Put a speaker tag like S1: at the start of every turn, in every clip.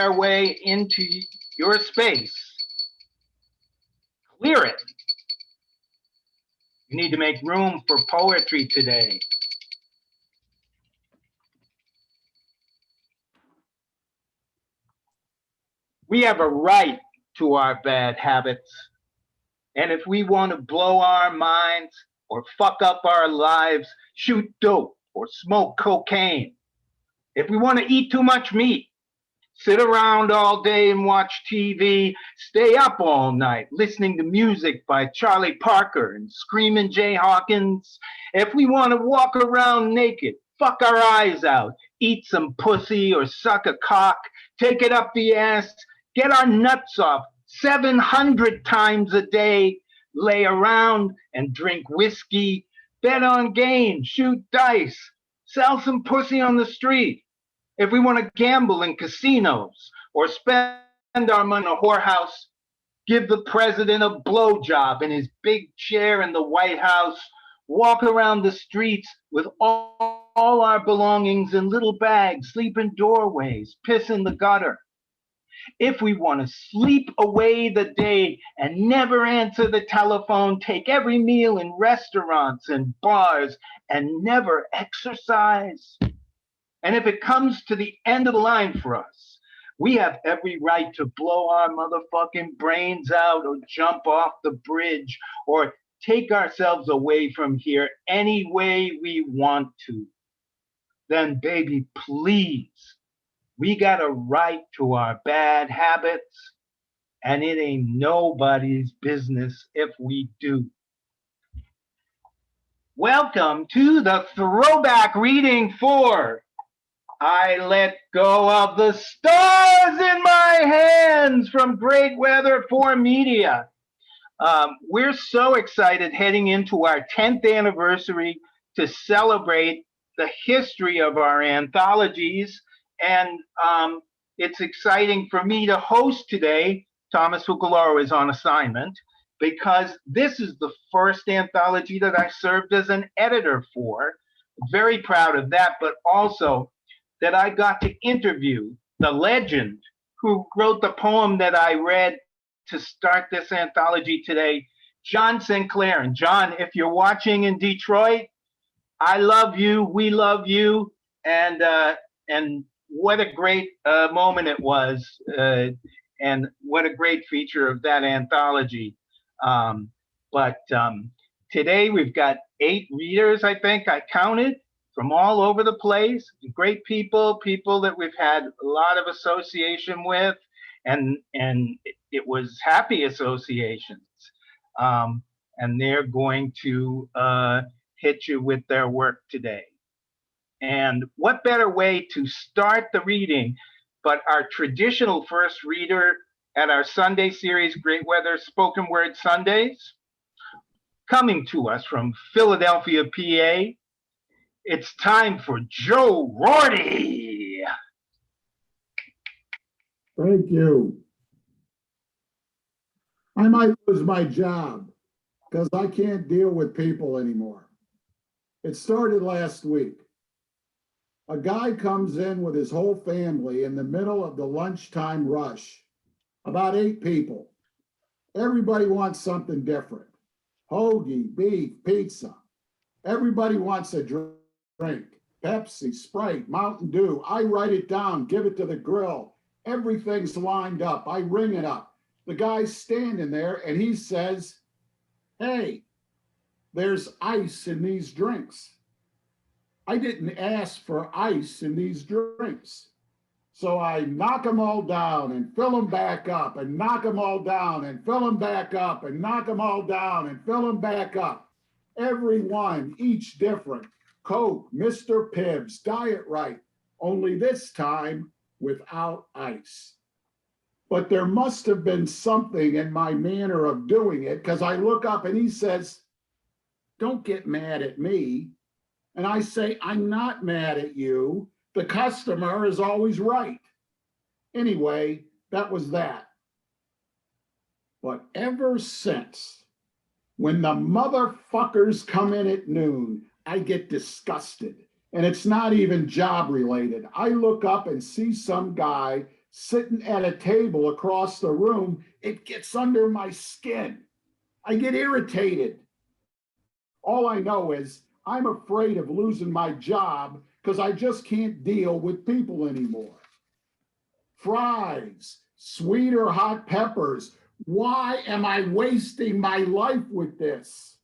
S1: our way into your space. Clear it. You need to make room for poetry today. We have a right to our bad habits. And if we want to blow our minds or fuck up our lives, shoot dope or smoke cocaine. If we want to eat too much meat, sit around all day and watch TV, stay up all night listening to music by Charlie Parker and Screamin' Jay Hawkins. If we want to walk around naked, fuck our eyes out, eat some pussy or suck a cock, take it up the ass, get our nuts off 700 times a day, lay around and drink whiskey, bet on games, shoot dice, sell some pussy on the street. If we want to gamble in casinos or spend our money in a whorehouse, give the president a blowjob in his big chair in the White House, walk around the streets with all our belongings in little bags, sleep in doorways, piss in the gutter. If we want to sleep away the day and never answer the telephone, take every meal in restaurants and bars and never exercise. And if it comes to the end of the line for us, we have every right to blow our motherfucking brains out or jump off the bridge or take ourselves away from here any way we want to. Then, baby, please, we got a right to our bad habits, and it ain't nobody's business if we do. Welcome to the throwback reading for I Let Go of the Stars in My Hands from Great Weather for Media. We're so excited heading into our 10th anniversary to celebrate the history of our anthologies. And it's exciting for me to host today. Thomas Fukuloro is on assignment because this is the first anthology that I served as an editor for. Very proud of that, but also that I got to interview the legend who wrote the poem that I read to start this anthology today, John Sinclair. And John, if you're watching in Detroit, I love you, we love you, and what a great moment it was, and what a great feature of that anthology. But today we've got 8 readers, I think I counted, from all over the place, great people that we've had a lot of association with, and it was happy associations. And they're going to hit you with their work today. And what better way to start the reading but our traditional first reader at our Sunday series, Great Weather Spoken Word Sundays, coming to us from Philadelphia, PA. It's time for Joe Roarty.
S2: Thank you. I might lose my job because I can't deal with people anymore. It started last week. A guy comes in with his whole family in the middle of the lunchtime rush. About 8 people. Everybody wants something different. Hoagie, beef, pizza. Everybody wants a drink. Pepsi, Sprite, Mountain Dew. I write it down, give it to the grill. Everything's lined up. I ring it up. The guy's standing there and he says, "Hey, there's ice in these drinks." I didn't ask for ice in these drinks. So I knock them all down and fill them back up and knock them all down and fill them back up and knock them all down and fill them back up. Every one, each different. Coke, Mr. Pibbs, Diet Right, only this time without ice. But there must have been something in my manner of doing it because I look up and he says, "Don't get mad at me." And I say, "I'm not mad at you. The customer is always right." Anyway, that was that. But ever since, when the motherfuckers come in at noon, I get disgusted. And it's not even job related. I look up and see some guy sitting at a table across the room, it gets under my skin. I get irritated. All I know is I'm afraid of losing my job because I just can't deal with people anymore. Fries, sweet or hot peppers. Why am I wasting my life with this?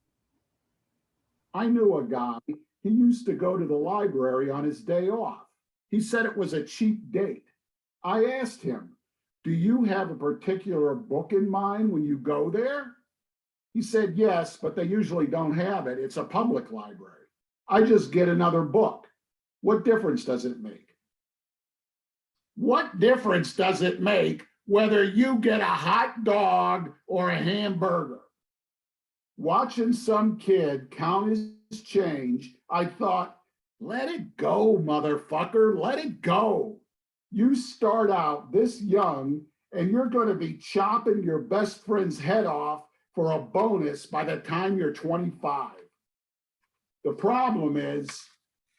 S2: I knew a guy, he used to go to the library on his day off. He said it was a cheap date. I asked him, do you have a particular book in mind when you go there? He said, yes, but they usually don't have it. It's a public library. I just get another book. What difference does it make? What difference does it make whether you get a hot dog or a hamburger? Watching some kid count his change, I thought, let it go, motherfucker, let it go. You start out this young and you're going to be chopping your best friend's head off for a bonus by the time you're 25. The problem is,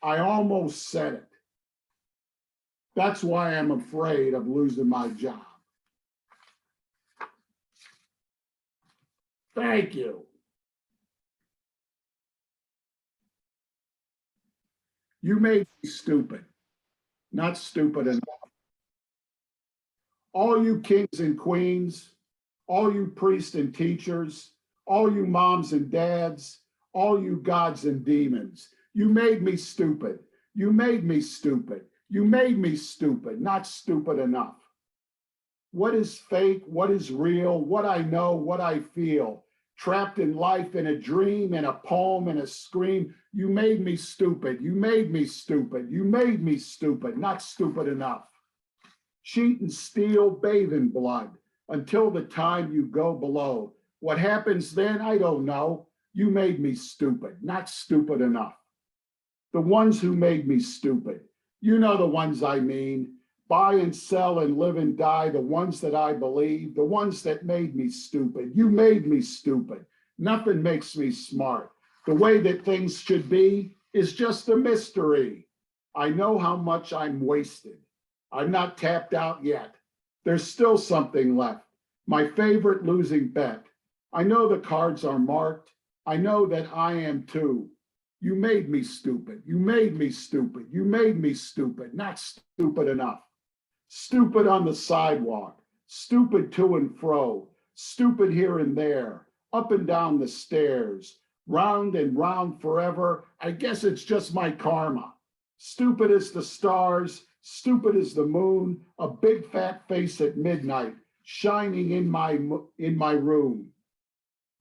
S2: I almost said it. That's why I'm afraid of losing my job. Thank you. You made me stupid, not stupid enough. All you kings and queens, all you priests and teachers, all you moms and dads, all you gods and demons, you made me stupid. You made me stupid. You made me stupid, not stupid enough. What is fake? What is real? What I know, what I feel. Trapped in life, in a dream, in a poem, in a scream. You made me stupid. You made me stupid. You made me stupid, not stupid enough. Cheat and steal, bathe in blood until the time you go below. What happens then, I don't know. You made me stupid, not stupid enough. The ones who made me stupid, you know the ones I mean. Buy and sell and live and die, the ones that I believe, the ones that made me stupid. You made me stupid. Nothing makes me smart. The way that things should be is just a mystery. I know how much I'm wasted. I'm not tapped out yet. There's still something left. My favorite losing bet. I know the cards are marked. I know that I am too. You made me stupid. You made me stupid. You made me stupid, not stupid enough. Stupid on the sidewalk, stupid to and fro, stupid here and there, up and down the stairs, round and round forever. I guess it's just my karma. Stupid as the stars, stupid as the moon, a big fat face at midnight, shining in my room.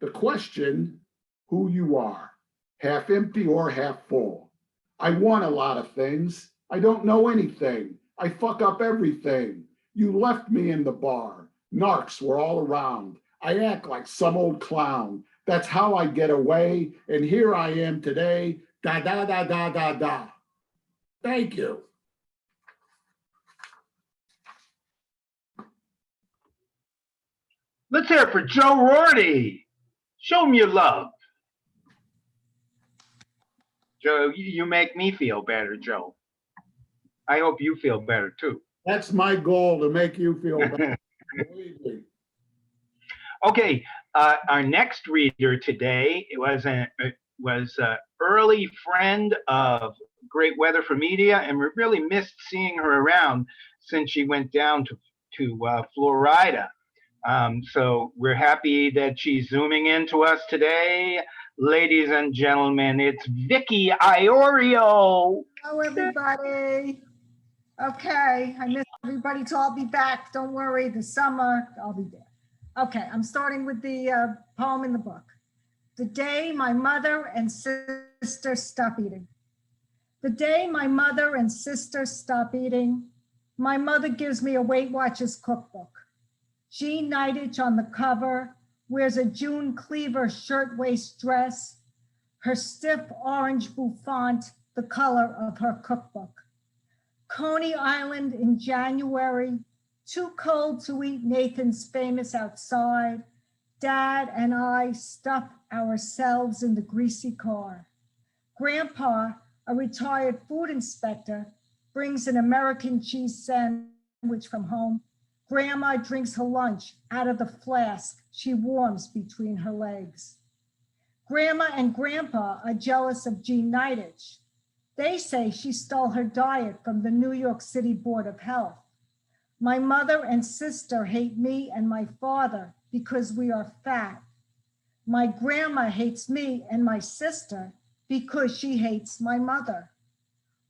S2: The question, who you are, half empty or half full. I want a lot of things. I don't know anything. I fuck up everything. You left me in the bar. Narcs were all around. I act like some old clown. That's how I get away. And here I am today. Da, da, da, da, da, da. Thank you.
S1: Let's hear it for Joe Roarty. Show him your love. Joe, you make me feel better, Joe. I hope you feel better too.
S2: That's my goal, to make you feel better. Believe me.
S1: Okay, our next reader today was an early friend of Great Weather for Media, and we really missed seeing her around since she went down to Florida. So we're happy that she's zooming in to us today. Ladies and gentlemen, it's Vicki Iorio.
S3: Hello, everybody. Okay, I missed everybody, so I'll be back. Don't worry, the summer, I'll be there. Okay, I'm starting with the poem in the book. The day my mother and sister stop eating. The day my mother and sister stop eating, my mother gives me a Weight Watchers cookbook. Jean Nightage on the cover, wears a June Cleaver shirtwaist dress, her stiff orange bouffant, the color of her cookbook. Coney Island in January, too cold to eat Nathan's famous outside. Dad and I stuff ourselves in the greasy car. Grandpa, a retired food inspector, brings an American cheese sandwich sandwich from home. Grandma drinks her lunch out of the flask she warms between her legs. Grandma and Grandpa are jealous of Jean Nidetch. They say she stole her diet from the New York City Board of Health. My mother and sister hate me and my father because we are fat. My grandma hates me and my sister because she hates my mother.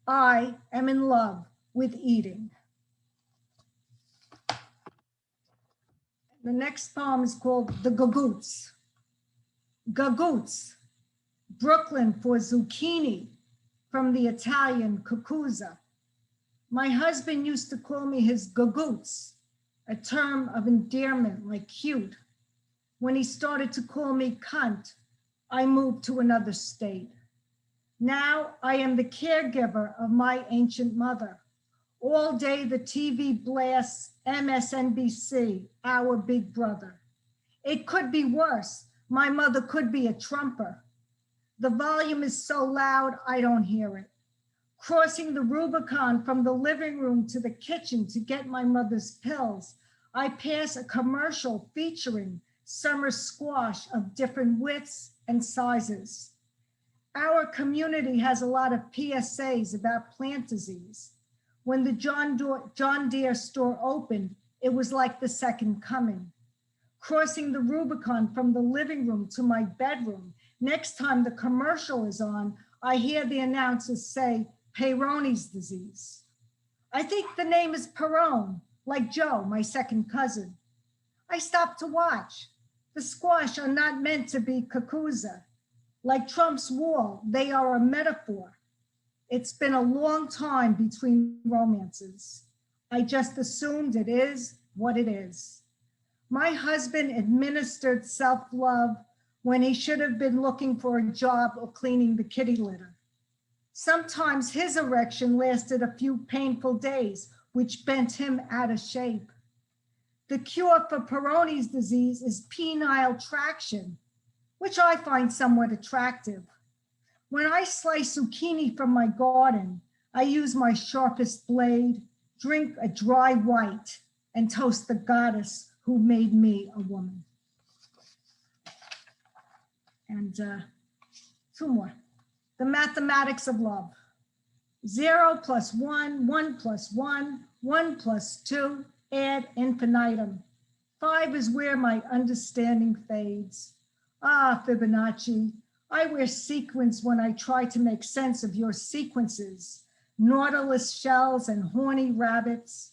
S3: I am in love with eating. The next poem is called The Gagoots. Gagoots, Brooklyn for zucchini, from the Italian cucuzza. My husband used to call me his gagoots, a term of endearment like cute. When he started to call me cunt, I moved to another state. Now I am the caregiver of my ancient mother. All day the TV blasts MSNBC, our big brother. It could be worse. My mother could be a Trumper. The volume is so loud, I don't hear it. Crossing the Rubicon from the living room to the kitchen to get my mother's pills, I pass a commercial featuring summer squash of different widths and sizes. Our community has a lot of PSAs about plant disease. When the John Deere store opened, it was like the second coming. Crossing the Rubicon from the living room to my bedroom, next time the commercial is on, I hear the announcers say, Peyronie's disease. I think the name is Perone, like Joe, my second cousin. I stopped to watch. The squash are not meant to be cucuzza. Like Trump's wall, they are a metaphor. It's been a long time between romances. I just assumed it is what it is. My husband administered self-love when he should have been looking for a job or cleaning the kitty litter. Sometimes his erection lasted a few painful days, which bent him out of shape. The cure for Peyronie's disease is penile traction, which I find somewhat attractive. When I slice zucchini from my garden, I use my sharpest blade, drink a dry white, and toast the goddess who made me a woman. And two more. The mathematics of love. 0 plus 1, 1 plus 1, 1 plus 2, ad infinitum. 5 is where my understanding fades. Ah, Fibonacci, I wear sequins when I try to make sense of your sequences, nautilus shells and horny rabbits.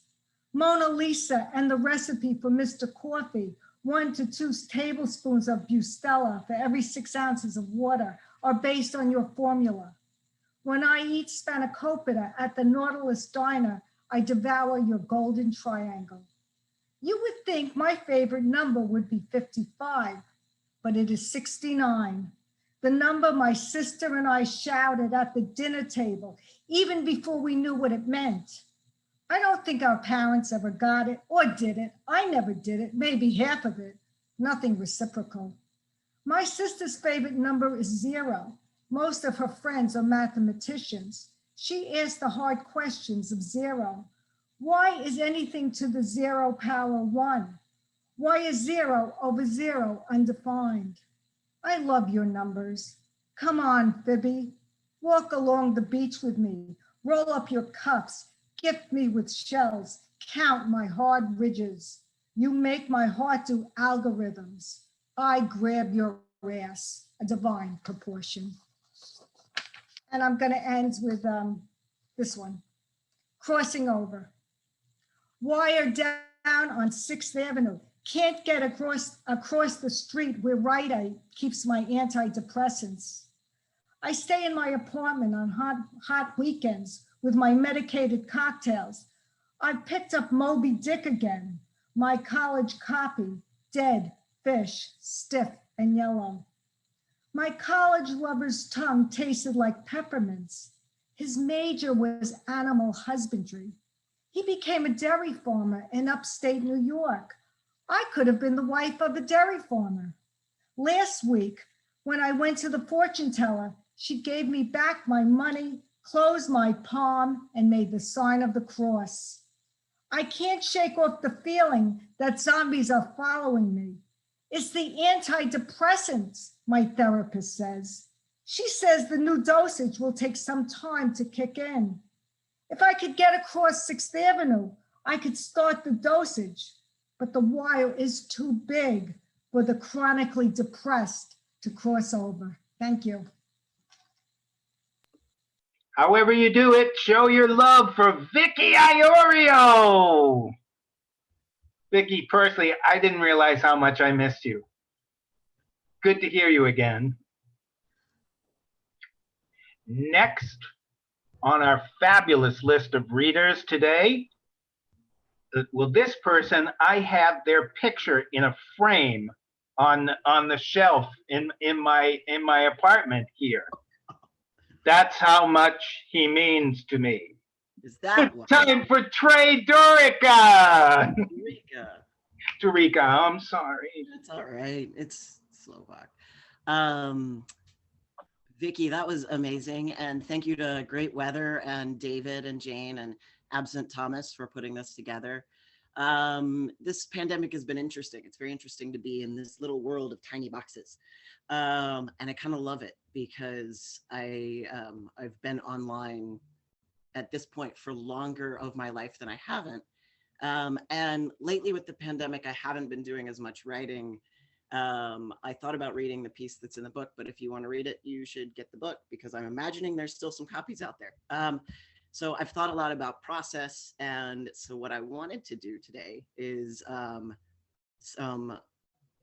S3: Mona Lisa and the recipe for Mr. Coffee, 1 to 2 tablespoons of Bustelo for every 6 ounces of water, are based on your formula. When I eat spanakopita at the Nautilus Diner, I devour your golden triangle. You would think my favorite number would be 55, but it is 69. The number my sister and I shouted at the dinner table, even before we knew what it meant. I don't think our parents ever got it or did it. I never did it, maybe half of it, nothing reciprocal. My sister's favorite number is 0. Most of her friends are mathematicians. She asked the hard questions of 0. Why is anything to the 0 power 1? Why is 0 over 0 undefined? I love your numbers. Come on, Phoebe. Walk along the beach with me. Roll up your cuffs. Gift me with shells. Count my hard ridges. You make my heart do algorithms. I grab your ass, a divine proportion. And I'm going to end with this one. Crossing over. Wire down on 6th Avenue. Can't get across the street where Rite Aid keeps my antidepressants. I stay in my apartment on hot weekends with my medicated cocktails. I picked up Moby Dick again, my college copy, dead, fish, stiff and yellow. My college lover's tongue tasted like peppermints. His major was animal husbandry. He became a dairy farmer in upstate New York. I could have been the wife of a dairy farmer. Last week, when I went to the fortune teller, she gave me back my money, closed my palm, and made the sign of the cross. I can't shake off the feeling that zombies are following me. It's the antidepressants, my therapist says. She says the new dosage will take some time to kick in. If I could get across 6th Avenue, I could start the dosage, but the wire is too big for the chronically depressed to cross over. Thank you.
S1: However you do it, show your love for Vicki Iorio. Vicki, personally, I didn't realize how much I missed you. Good to hear you again. Next on our fabulous list of readers today, well, this person, I have their picture in a frame on the shelf in my apartment here. That's how much he means to me.
S4: Is that
S1: It's time for Trae Durica.
S4: Durica?
S1: Durica, I'm sorry.
S4: That's all right. It's Slovak. Vicki, that was amazing. And thank you to Great Weather and David and Jane and Absent Thomas for putting this together. This pandemic has been interesting. It's very interesting to be in this little world of tiny boxes. And I kind of love it because I've been online at this point for longer of my life than I haven't. And lately with the pandemic, I haven't been doing as much writing. I thought about reading the piece that's in the book, but if you want to read it, you should get the book because I'm imagining there's still some copies out there. So I've thought a lot about process. And so what I wanted to do today is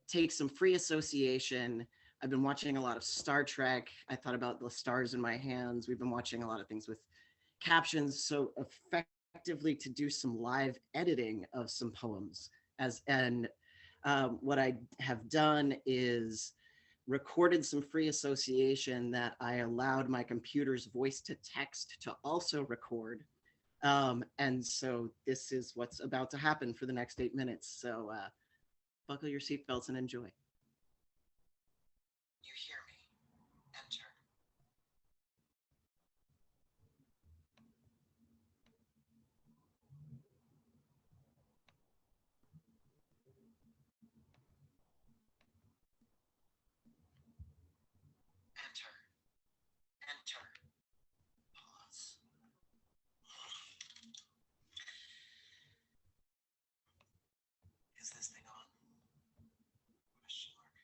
S4: take some free association. I've been watching a lot of Star Trek. I thought about the stars in my hands. We've been watching a lot of things with captions. So effectively to do some live editing of some poems what I have done is recorded some free association that I allowed my computer's voice to text to also record. And so this is what's about to happen for the next 8 minutes. So buckle your seatbelts and enjoy. You hear me? Enter. Enter. Pause. Is this thing on? Question mark.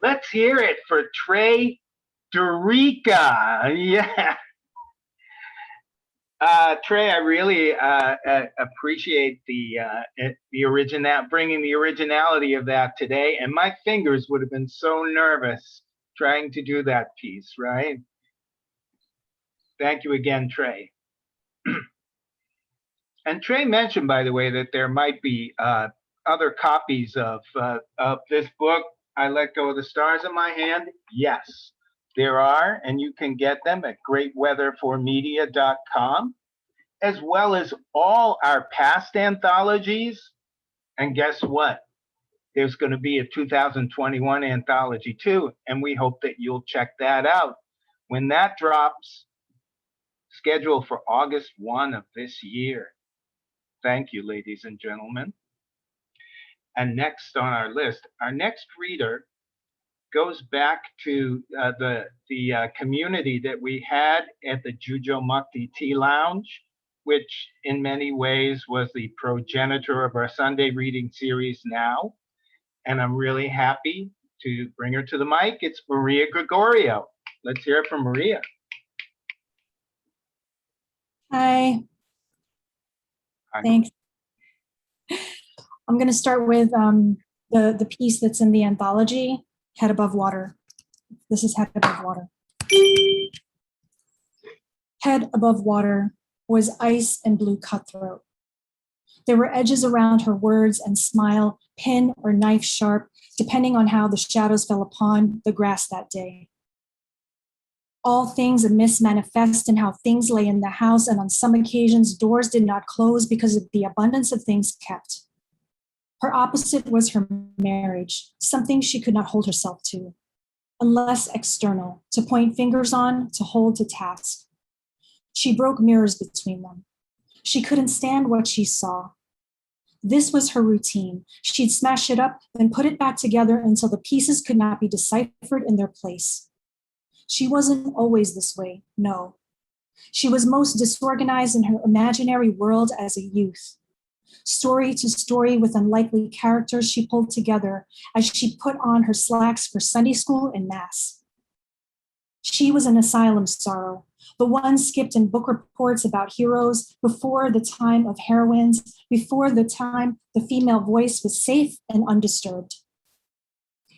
S1: Let's hear it for Trae Durica. Yeah. Trae, I really appreciate the bringing the originality of that today. And my fingers would have been so nervous trying to do that piece, right? Thank you again, Trae. And Trae mentioned, by the way, that there might be other copies of this book, I Let Go of the Stars in My Hand. Yes, there are, and you can get them at greatweatherformedia.com, as well as all our past anthologies. And guess what? There's going to be a 2021 anthology too, and we hope that you'll check that out. When that drops, scheduled for August 1 of this year. Thank you, ladies and gentlemen. And next on our list, our next reader goes back to the community that we had at the Jujo Mukti Tea Lounge, which in many ways was the progenitor of our Sunday reading series now. And I'm really happy to bring her to the mic. It's Maria Gregorio. Let's hear it from Maria.
S5: Hi.
S1: Hi.
S5: Thanks. I'm going to start with the piece that's in the anthology, Head Above Water. This is Head Above Water. Head above water was ice and blue cutthroat. There were edges around her words and smile, pin or knife sharp, depending on how the shadows fell upon the grass that day. All things amiss manifest in how things lay in the house, and on some occasions doors did not close because of the abundance of things kept. Her opposite was her marriage, something she could not hold herself to, unless external, to point fingers on, to hold to task. She broke mirrors between them. She couldn't stand what she saw. This was her routine. She'd smash it up, then put it back together until the pieces could not be deciphered in their place. She wasn't always this way, no. She was most disorganized in her imaginary world as a youth. Story to story with unlikely characters she pulled together as she put on her slacks for Sunday school and mass. She was an asylum sorrow, the one skipped in book reports about heroes before the time of heroines, before the time the female voice was safe and undisturbed.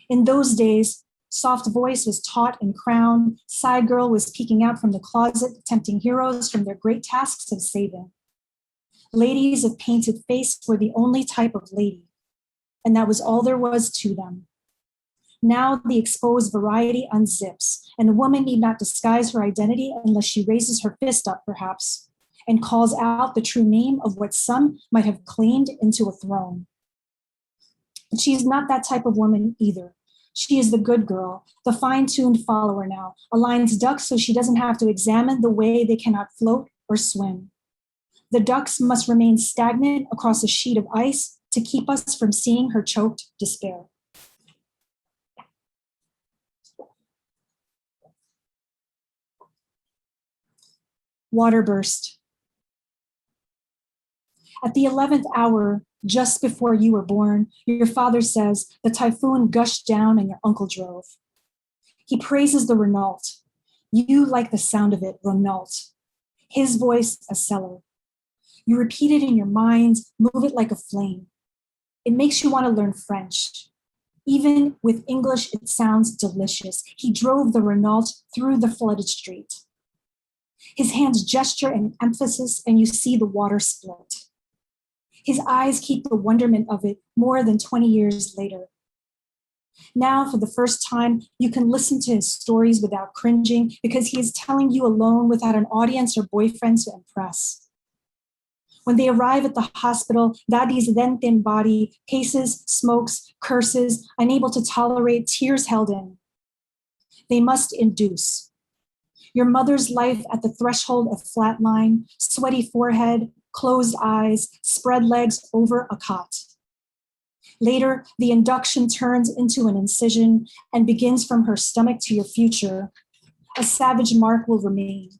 S5: In those days, soft voice was taught and crowned, side girl was peeking out from the closet, tempting heroes from their great tasks of saving. Ladies of painted face were the only type of lady, and that was all there was to them. Now the exposed variety unzips, and a woman need not disguise her identity unless she raises her fist up, perhaps, and calls out the true name of what some might have claimed into a throne. But she is not that type of woman either. She is the good girl, the fine-tuned follower now, aligns ducks so she doesn't have to examine the way they cannot float or swim. The ducks must remain stagnant across a sheet of ice to keep us from seeing her choked despair. Water burst. At the 11th hour, just before you were born, your father says the typhoon gushed down and your uncle drove. He praises the Renault. You like the sound of it, Renault. His voice a cellar. You repeat it in your mind, move it like a flame. It makes you want to learn French. Even with English, it sounds delicious. He drove the Renault through the flooded street. His hands gesture an emphasis, and you see the water split. His eyes keep the wonderment of it more than 20 years later. Now, for the first time, you can listen to his stories without cringing because he is telling you alone without an audience or boyfriend to impress. When they arrive at the hospital, Daddy's then thin body paces, smokes, curses, unable to tolerate tears held in. They must induce. Your mother's life at the threshold of flatline, sweaty forehead, closed eyes, spread legs over a cot. Later, the induction turns into an incision and begins from her stomach to your future. A savage mark will remain.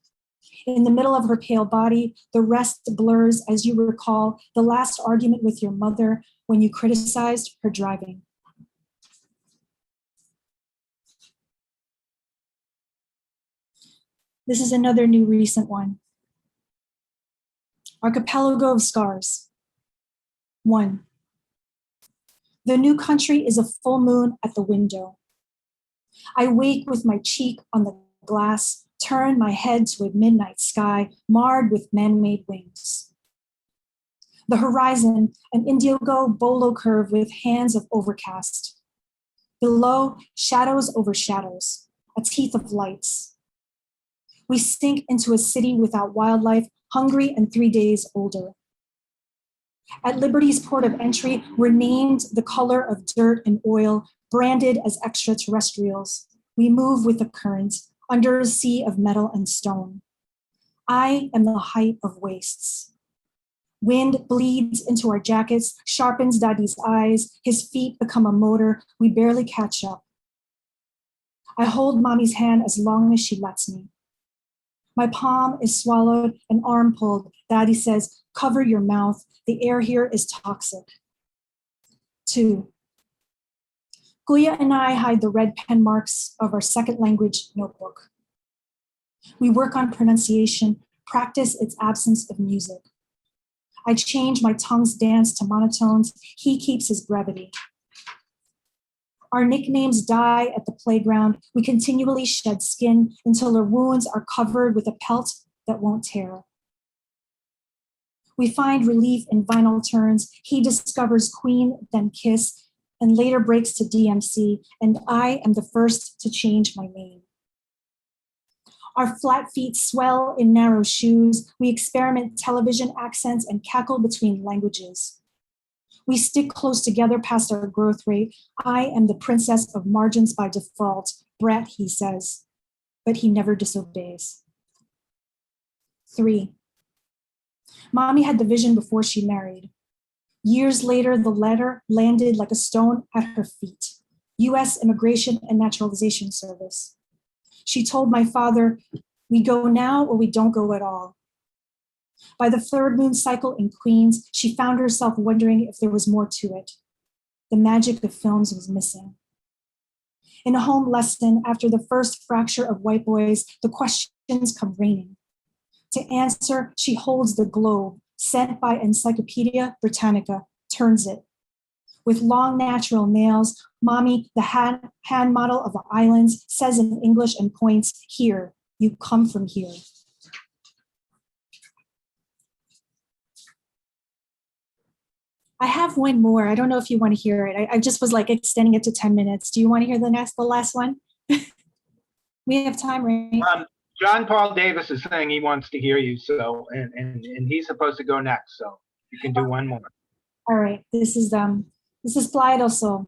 S5: In the middle of her pale body, the rest blurs as you recall the last argument with your mother when you criticized her driving. This is another new recent one. Archipelago of Scars. 1. The new country is a full moon at the window. I wake with my cheek on the glass, turn my head to a midnight sky marred with man-made wings. The horizon, an indigo bolo curve with hands of overcast. Below, shadows over shadows, a teeth of lights. We sink into a city without wildlife, hungry and 3 days older. At Liberty's port of entry, we're named the color of dirt and oil, branded as extraterrestrials. We move with the current, under a sea of metal and stone. I am the height of wastes. Wind bleeds into our jackets, sharpens Daddy's eyes. His feet become a motor. We barely catch up. I hold Mommy's hand as long as she lets me. My palm is swallowed, an arm pulled. Daddy says, cover your mouth. The air here is toxic. 2. Guya and I hide the red pen marks of our second language notebook. We work on pronunciation, practice its absence of music. I change my tongue's dance to monotones. He keeps his brevity. Our nicknames die at the playground. We continually shed skin until our wounds are covered with a pelt that won't tear. We find relief in vinyl turns. He discovers Queen, then Kiss, and later breaks to DMC, and I am the first to change my name. Our flat feet swell in narrow shoes. We experiment television accents and cackle between languages. We stick close together past our growth rate. I am the princess of margins by default, brat, he says, but he never disobeys. 3. Mommy had the vision before she married. Years later, the letter landed like a stone at her feet. U.S. Immigration and Naturalization Service. She told my father, we go now or we don't go at all. By the third moon cycle in Queens, she found herself wondering if there was more to it. The magic of films was missing. In a home lesson, after the first fracture of white boys, the questions come raining. To answer, she holds the globe, sent by Encyclopedia Britannica, turns it. With long natural nails, Mommy, the hand model of the islands, says in English and points, here, you come from here. I have one more. I don't know if you want to hear it. I just was like extending it to 10 minutes. Do you want to hear the last one? We have time, right?
S1: John Paul Davis is saying he wants to hear you, so and he's supposed to go next, so you can do one more.
S5: All right. This is Playa del Sol.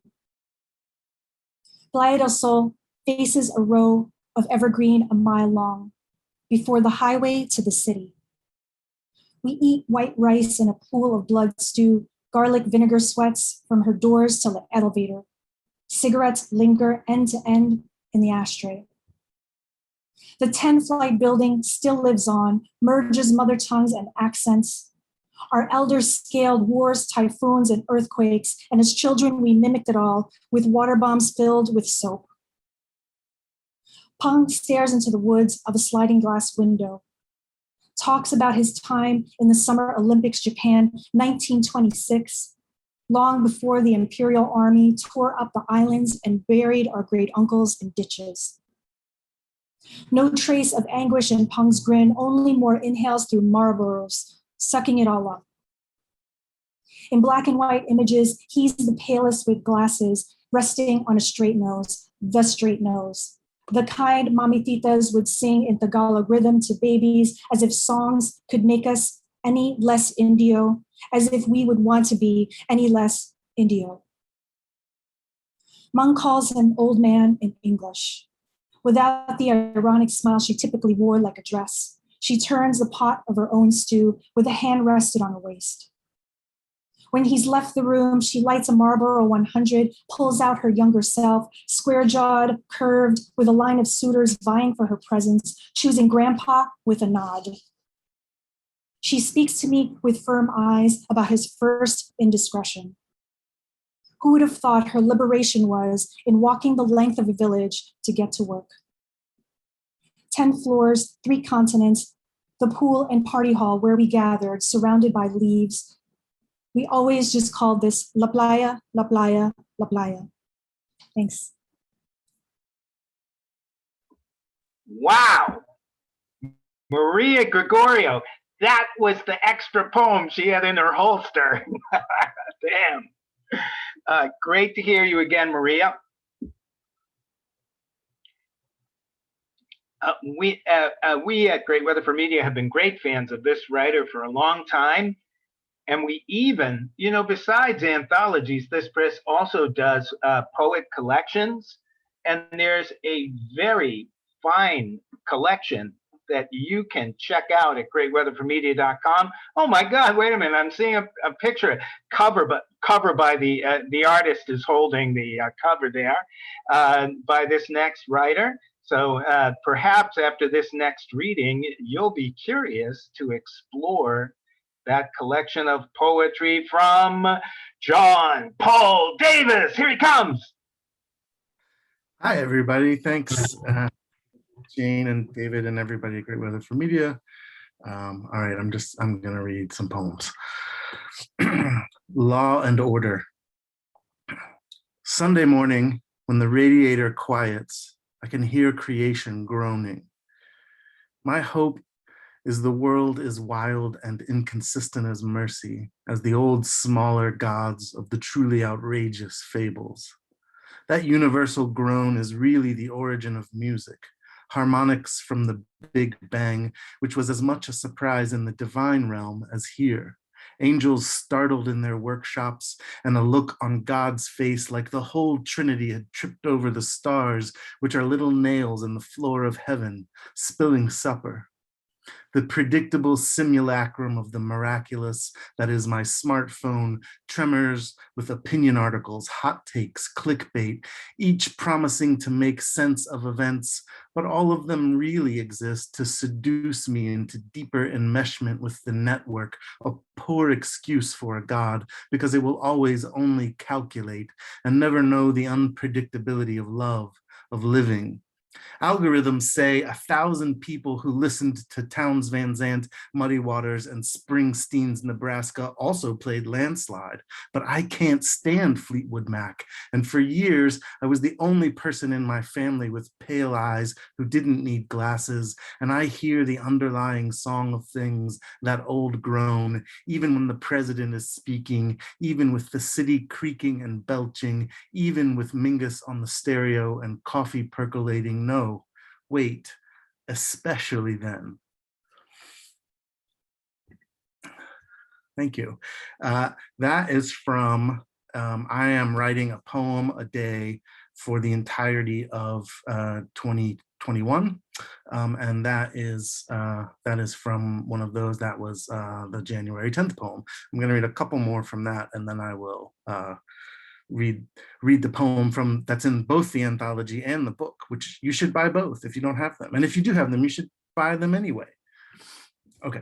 S5: Playa del Sol faces a row of evergreen a mile long before the highway to the city. We eat white rice in a pool of blood stew, garlic vinegar sweats from her doors to the elevator. Cigarettes linger end to end in the ashtray. The 10-flight building still lives on, merges mother tongues and accents. Our elders scaled wars, typhoons, and earthquakes, and as children we mimicked it all with water bombs filled with soap. Peng stares into the woods of a sliding glass window, talks about his time in the Summer Olympics Japan, 1926, long before the Imperial Army tore up the islands and buried our great uncles in ditches. No trace of anguish in Peng's grin, only more inhales through Marlboros, sucking it all up. In black and white images, he's the palest with glasses, resting on a straight nose, the straight nose. The kind mamititas would sing in Tagalog rhythm to babies, as if songs could make us any less Indio, as if we would want to be any less Indio. Mung calls him old man in English. Without the ironic smile she typically wore like a dress, she turns the pot of her own stew with a hand rested on her waist. When he's left the room, she lights a Marlboro 100, pulls out her younger self, square-jawed, curved, with a line of suitors vying for her presence, choosing grandpa with a nod. She speaks to me with firm eyes about his first indiscretion. Who would have thought her liberation was in walking the length of a village to get to work? 10 floors, 3 continents, the pool and party hall where we gathered, surrounded by leaves. We always just called this La Playa, La Playa, La Playa. Thanks.
S1: Wow. Maria Gregorio, that was the extra poem she had in her holster. Damn. Great to hear you again, Maria. We at Great Weather for Media have been great fans of this writer for a long time. And we even, you know, besides anthologies, this press also does poet collections. And there's a very fine collection that you can check out at greatweatherformedia.com. Oh my God, wait a minute, I'm seeing a picture, cover by the artist is holding the cover there by this next writer. So perhaps after this next reading, you'll be curious to explore that collection of poetry from John Paul Davis. Here he comes.
S6: Hi, everybody. Thanks, Jane and David and everybody at Great Weather for Media. All right, I'm going to read some poems. Law and Order. Sunday morning, when the radiator quiets, I can hear creation groaning. My hope is the world is wild and inconsistent as mercy, as the old smaller gods of the truly outrageous fables. That universal groan is really the origin of music, harmonics from the Big Bang, which was as much a surprise in the divine realm as here. Angels startled in their workshops, and a look on God's face like the whole Trinity had tripped over the stars, which are little nails in the floor of heaven, spilling supper. The predictable simulacrum of the miraculous that is my smartphone tremors with opinion articles, hot takes, clickbait, each promising to make sense of events, but all of them really exist to seduce me into deeper enmeshment with the network, a poor excuse for a God, because it will always only calculate and never know the unpredictability of love, of living. Algorithms say 1,000 people who listened to Townes Van Zandt, Muddy Waters, and Springsteen's Nebraska also played Landslide, but I can't stand Fleetwood Mac. And for years, I was the only person in my family with pale eyes who didn't need glasses. And I hear the underlying song of things, that old groan, even when the president is speaking, even with the city creaking and belching, even with Mingus on the stereo and coffee percolating. No, wait, especially then. Thank you. That is from, I am writing a poem a day for the entirety of 2021. And that is from one of those. That was the January 10th poem. I'm gonna read a couple more from that, and then I will read the poem from that's in both the anthology and the book, which you should buy both if you don't have them. And if you do have them, you should buy them anyway. Okay,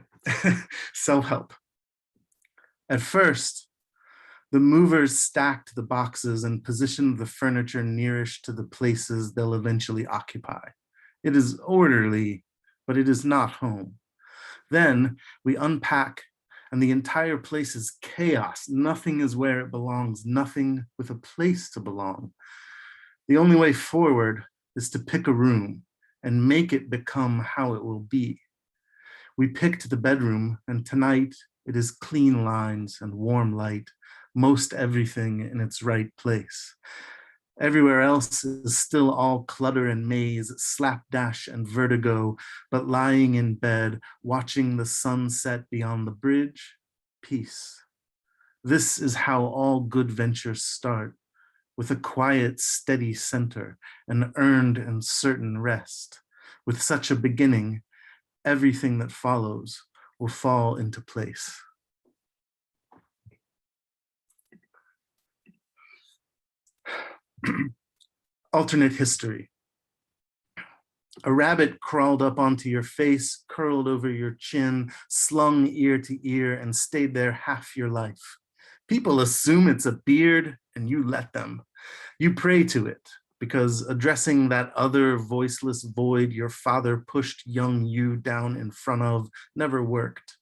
S6: self-help. At first, the movers stacked the boxes and positioned the furniture nearest to the places they'll eventually occupy. It is orderly, but it is not home. Then we unpack, and the entire place is chaos. Nothing is where it belongs, nothing with a place to belong. The only way forward is to pick a room and make it become how it will be. We picked the bedroom, and tonight it is clean lines and warm light, most everything in its right place. Everywhere else is still all clutter and maze, slapdash and vertigo, but lying in bed, watching the sun set beyond the bridge, peace. This is how all good ventures start, with a quiet, steady center, an earned and certain rest. With such a beginning, everything that follows will fall into place. Alternate history. A rabbit crawled up onto your face, curled over your chin, slung ear to ear, and stayed there half your life. People assume it's a beard, and you let them. You pray to it. because addressing that other voiceless void your father pushed young you down in front of never worked.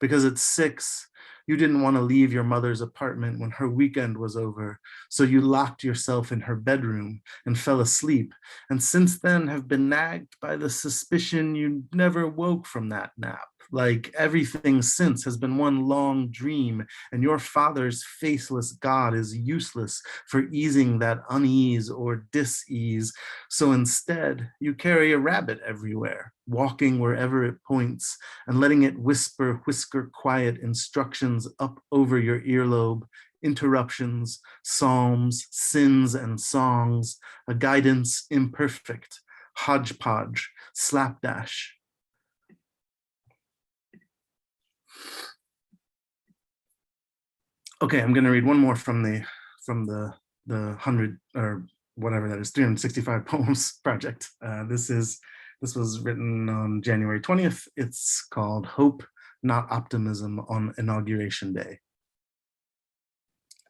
S6: Because at 6, you didn't want to leave your mother's apartment when her weekend was over, so you locked yourself in her bedroom and fell asleep, and since then have been nagged by the suspicion you never woke from that nap. Like everything since has been one long dream, and your father's faceless God is useless for easing that unease or dis-ease. So instead, you carry a rabbit everywhere, walking wherever it points and letting it whisper quiet instructions up over your earlobe, interruptions, psalms, sins, and songs, a guidance imperfect, hodgepodge, slapdash. Okay, I'm gonna read one more from the 100 or whatever that is, 365 poems project. This was written on January 20th. It's called Hope, Not Optimism on Inauguration Day.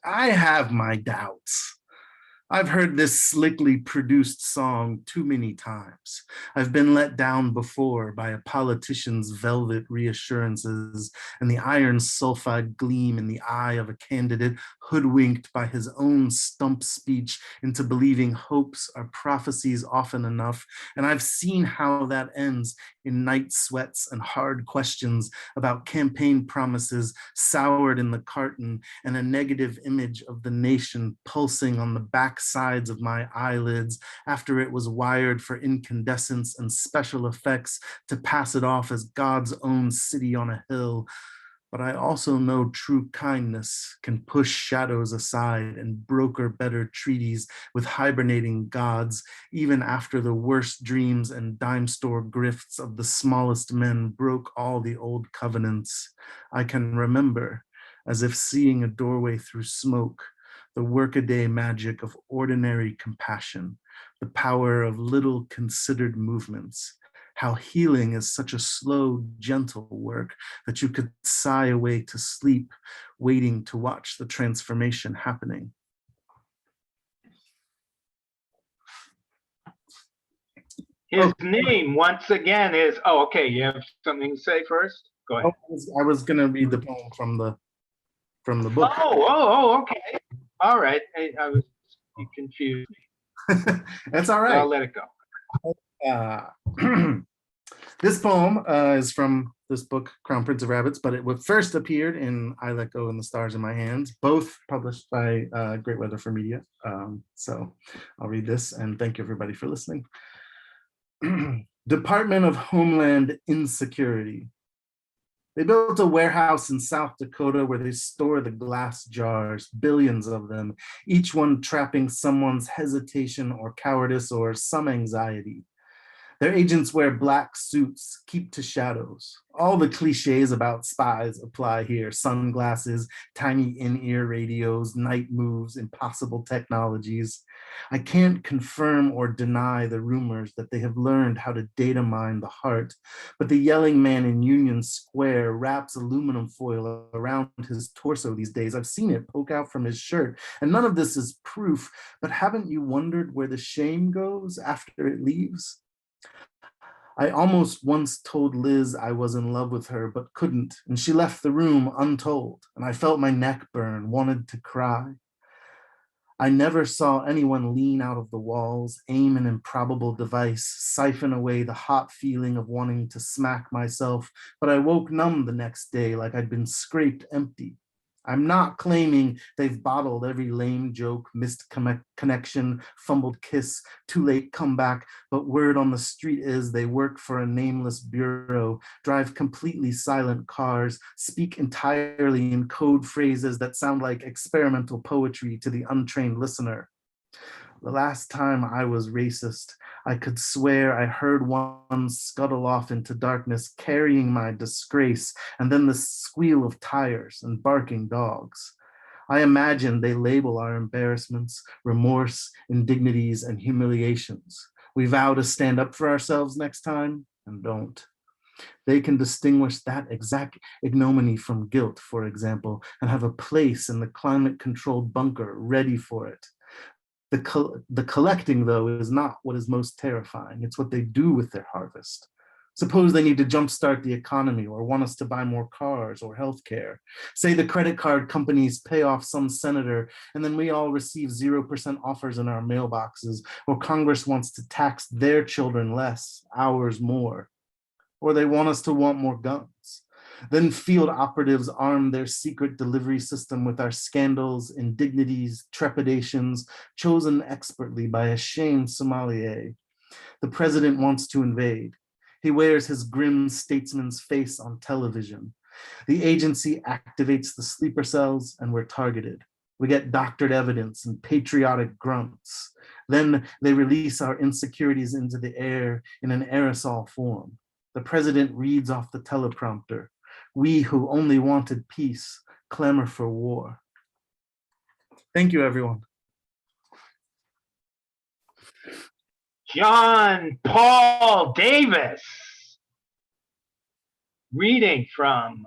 S6: I have my doubts. I've heard this slickly produced song too many times. I've been let down before by a politician's velvet reassurances and the iron sulfide gleam in the eye of a candidate hoodwinked by his own stump speech into believing hopes are prophecies often enough. And I've seen how that ends in night sweats and hard questions about campaign promises soured in the carton and a negative image of the nation pulsing on the back sides of my eyelids after it was wired for incandescence and special effects to pass it off as God's own city on a hill. But I also know true kindness can push shadows aside and broker better treaties with hibernating gods, even after the worst dreams and dime store grifts of the smallest men broke all the old covenants. I can remember, as if seeing a doorway through smoke, the workaday magic of ordinary compassion, the power of little considered movements, how healing is such a slow, gentle work that you could sigh away to sleep, waiting to watch the transformation happening.
S1: His name, once again, is, oh, okay, you have something to say first? Go ahead.
S6: I was gonna read the poem from the book.
S1: Okay. All right, I was confused.
S6: That's all right.
S1: I'll let it go.
S6: This poem is from this book, Crown Prince of Rabbits, but it first appeared in I Let Go and the Stars in My Hands, both published by Great Weather for Media. So I'll read this, and thank you everybody for listening. Department of Homeland Insecurity. They built a warehouse in South Dakota where they store the glass jars, billions of them, each one trapping someone's hesitation or cowardice or some anxiety. Their agents wear black suits, keep to shadows. All the cliches about spies apply here: sunglasses, tiny in-ear radios, night moves, impossible technologies. I can't confirm or deny the rumors that they have learned how to data mine the heart, but the yelling man in Union Square wraps aluminum foil around his torso these days. I've seen it poke out from his shirt, and none of this is proof, but haven't you wondered where the shame goes after it leaves? I almost once told Liz I was in love with her, but couldn't, and she left the room untold, and I felt my neck burn, wanted to cry. I never saw anyone lean out of the walls, aim an improbable device, siphon away the hot feeling of wanting to smack myself, but I woke numb the next day like I'd been scraped empty. I'm not claiming they've bottled every lame joke, missed connection, fumbled kiss, too late comeback, but word on the street is they work for a nameless bureau, drive completely silent cars, speak entirely in code phrases that sound like experimental poetry to the untrained listener. The last time I was racist, I could swear I heard one scuttle off into darkness carrying my disgrace, and then the squeal of tires and barking dogs. I imagine they label our embarrassments, remorse, indignities, and humiliations. We vow to stand up for ourselves next time and don't. They can distinguish that exact ignominy from guilt, for example, and have a place in the climate-controlled bunker ready for it. The collecting, though, is not what is most terrifying. It's what they do with their harvest. Suppose they need to jumpstart the economy or want us to buy more cars or healthcare. Say the credit card companies pay off some senator and then we all receive 0% offers in our mailboxes, or Congress wants to tax their children less, ours more, or they want us to want more guns. Then field operatives arm their secret delivery system with our scandals, indignities, trepidations, chosen expertly by a shamed sommelier. The president wants to invade. He wears his grim statesman's face on television. The agency activates the sleeper cells and we're targeted. We get doctored evidence and patriotic grunts. Then they release our insecurities into the air in an aerosol form. The president reads off the teleprompter. We who only wanted peace clamor for war. Thank you, everyone.
S1: John Paul Davis, reading from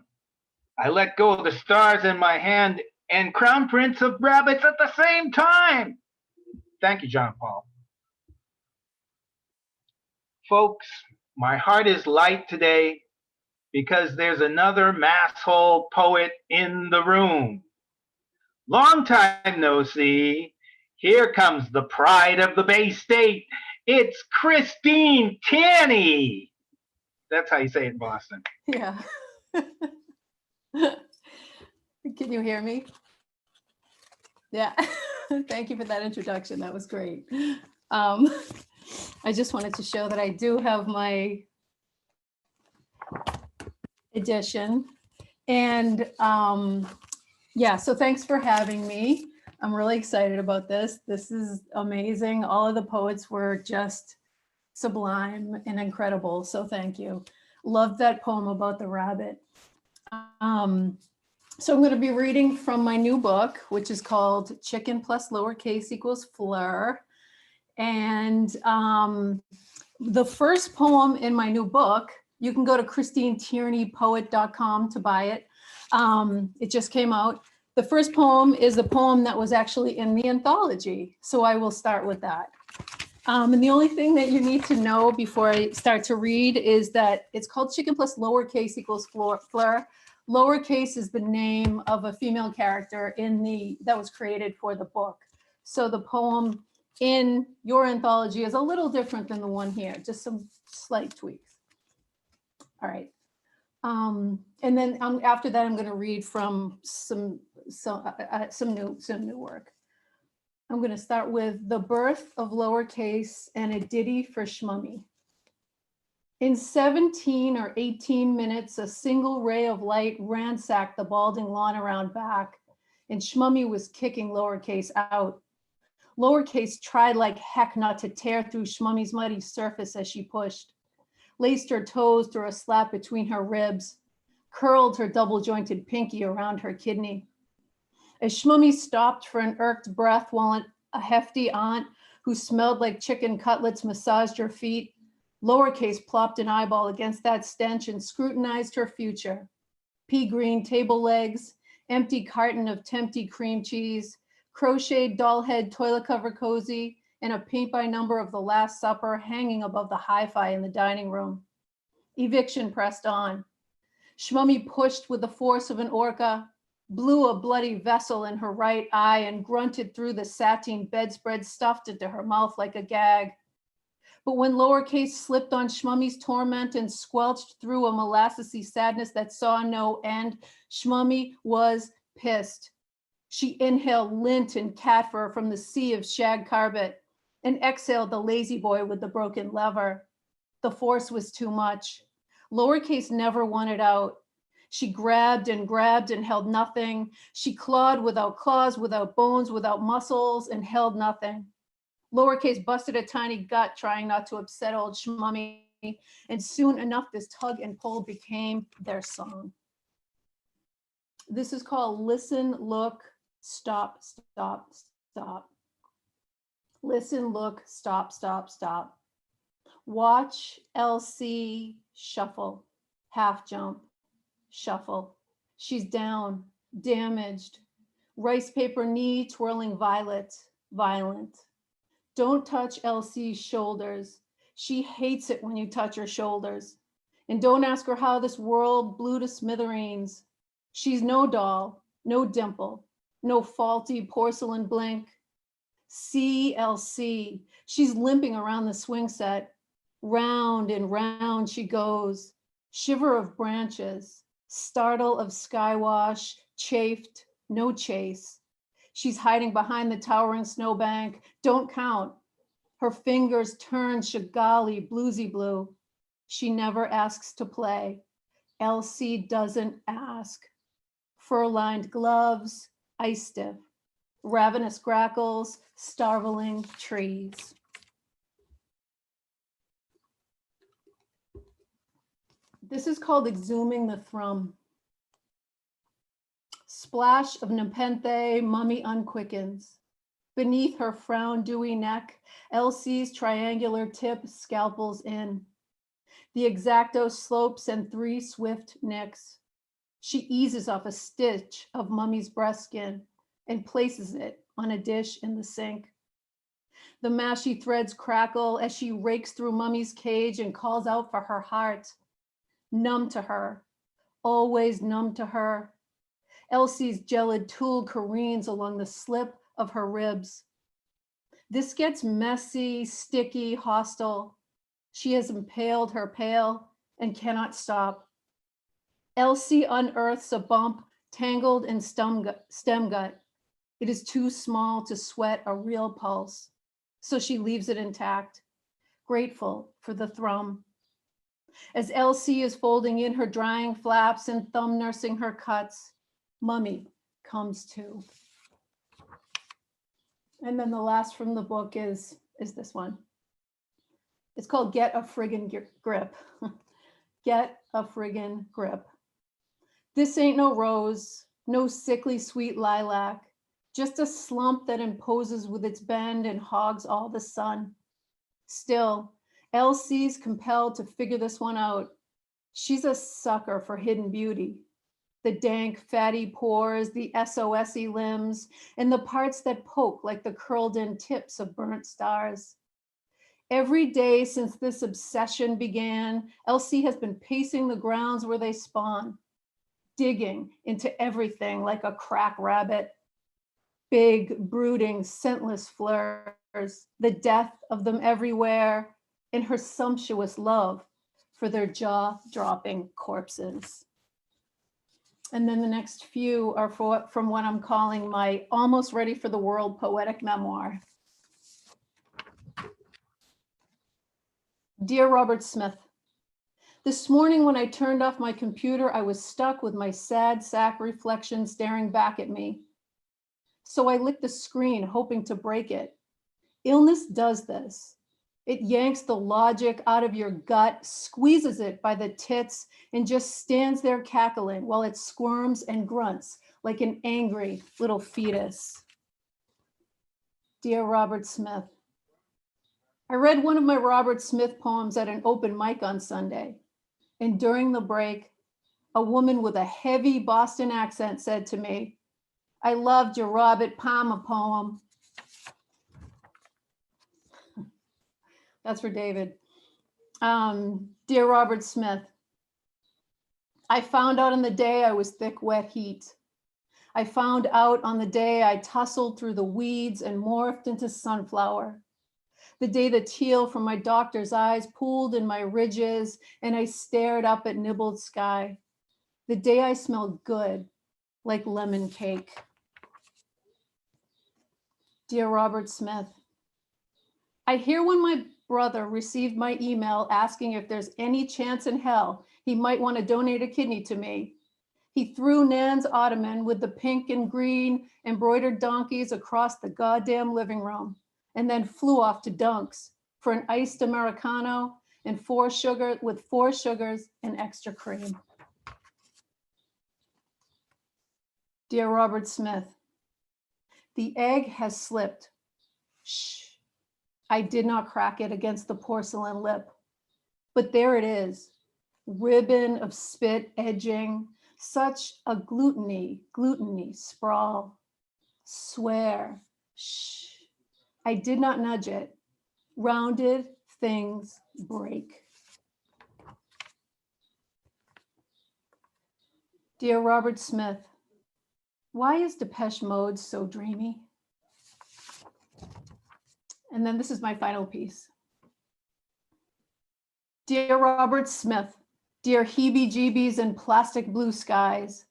S1: I Let Go of the Stars in My Hand and Crown Prince of Rabbits at the same time. Thank you, John Paul. Folks, my heart is light today because there's another masshole poet in the room. Long time no see. Here comes the pride of the Bay State. It's Christine Tierney. That's how you say it in Boston.
S7: Yeah. Can you hear me? Yeah. Thank you for that introduction. That was great. I just wanted to show that I do have my edition. And yeah, so thanks for having me. I'm really excited about this. This is amazing. All of the poets were just sublime and incredible. So thank you. Loved that poem about the rabbit. So I'm going to be reading from my new book, which is called Chicken plus Lowercase equals Fleur. And the first poem in my new book, you can go to ChristineTierneyPoet.com to buy it. It just came out. The first poem is a poem that was actually in the anthology. So I will start with that. And the only thing that you need to know before I start to read is that it's called Chicken plus Lowercase equals Fleur. Lowercase is the name of a female character that was created for the book. So the poem in your anthology is a little different than the one here, just some slight tweaks. All right. And then after that, I'm going to read from some new work. I'm going to start with The Birth of Lowercase and a Ditty for Shmummy. In 17 or 18 minutes, a single ray of light ransacked the balding lawn around back, and Shmummy was kicking Lowercase out. Lowercase tried like heck not to tear through Shmummy's muddy surface as she pushed, laced her toes through a slap between her ribs, curled her double-jointed pinky around her kidney. As Shmummy stopped for an irked breath while a hefty aunt who smelled like chicken cutlets massaged her feet, Lowercase plopped an eyeball against that stench and scrutinized her future. Pea green table legs, empty carton of tempty cream cheese, crocheted doll head toilet cover cozy, and a paint by number of The Last Supper hanging above the hi-fi in the dining room. Eviction pressed on. Shmummy pushed with the force of an orca, blew a bloody vessel in her right eye, and grunted through the sateen bedspread stuffed into her mouth like a gag. But when Lowercase slipped on Shmummy's torment and squelched through a molassesy sadness that saw no end, Shmummy was pissed. She inhaled lint and cat fur from the sea of shag carpet and exhaled the lazy boy with the broken lever. The force was too much. Lowercase never wanted out. She grabbed and held nothing. She clawed without claws, without bones, without muscles, and held nothing. Lowercase busted a tiny gut trying not to upset old Shmummy, and soon enough this tug and pull became their song. This is called Listen, Look, Stop, Stop, Stop. Listen, look, stop, stop, stop. Watch, LC, shuffle, half jump, shuffle. She's down, damaged. Rice paper knee twirling violet, violent. Don't touch Elsie's shoulders. She hates it when you touch her shoulders. And don't ask her how this world blew to smithereens. She's no doll, no dimple, no faulty porcelain blink. See Elsie, she's limping around the swing set. Round and round she goes. Shiver of branches, startle of skywash, chafed, no chase. She's hiding behind the towering snowbank. Don't count. Her fingers turn Chagall bluesy blue. She never asks to play. Elsie doesn't ask. Fur-lined gloves, ice stiff. Ravenous grackles, starveling trees. This is called Exhuming the Thrum. Splash of Nepenthe, mummy unquickens. Beneath her frown dewy neck, Elsie's triangular tip scalpels in. The X-Acto slopes and 3 swift nicks. She eases off a stitch of mummy's breast skin and places it on a dish in the sink. The mashy threads crackle as she rakes through mummy's cage and calls out for her heart. Numb to her, always numb to her. Elsie's gelid tool careens along the slip of her ribs. This gets messy, sticky, hostile. She has impaled her pail and cannot stop. Elsie unearths a bump tangled in stem gut. It is too small to sweat a real pulse, so she leaves it intact, grateful for the thrum. As Elsie is folding in her drying flaps and thumb nursing her cuts, Mummy comes to. And then the last from the book is this one. It's called Get a Friggin' Grip. Get a friggin' grip. This ain't no rose, no sickly sweet lilac, just a slump that imposes with its bend and hogs all the sun. Still, Elsie's compelled to figure this one out. She's a sucker for hidden beauty. The dank, fatty pores, the SOS-y limbs, and the parts that poke like the curled-in tips of burnt stars. Every day since this obsession began, Elsie has been pacing the grounds where they spawn, digging into everything like a crack rabbit. Big, brooding, scentless flurs, the death of them everywhere, and her sumptuous love for their jaw-dropping corpses. And then the next few are from what I'm calling my almost ready for the world poetic memoir. Dear Robert Smith, this morning when I turned off my computer, I was stuck with my sad sack reflection staring back at me. So I licked the screen, hoping to break it. Illness does this. It yanks the logic out of your gut, squeezes it by the tits, and just stands there cackling while it squirms and grunts like an angry little fetus. Dear Robert Smith, I read one of my Robert Smith poems at an open mic on Sunday, and during the break, a woman with a heavy Boston accent said to me, I loved your Robert Palmer poem. That's for David. Dear Robert Smith, I found out on the day I was thick, wet heat. I found out on the day I tussled through the weeds and morphed into sunflower. The day the teal from my doctor's eyes pooled in my ridges and I stared up at nibbled sky. The day I smelled good, like lemon cake. Dear Robert Smith, I hear when my brother received my email asking if there's any chance in hell he might want to donate a kidney to me. He threw Nan's ottoman with the pink and green embroidered donkeys across the goddamn living room and then flew off to Dunk's for an iced Americano and 4 sugars and extra cream. Dear Robert Smith, the egg has slipped. Shh. I did not crack it against the porcelain lip, but there it is, ribbon of spit edging, such a gluttony sprawl. Swear, shh, I did not nudge it. Rounded things break. Dear Robert Smith, why is Depeche Mode so dreamy? And then this is my final piece. Dear Robert Smith, dear heebie-jeebies and plastic blue skies,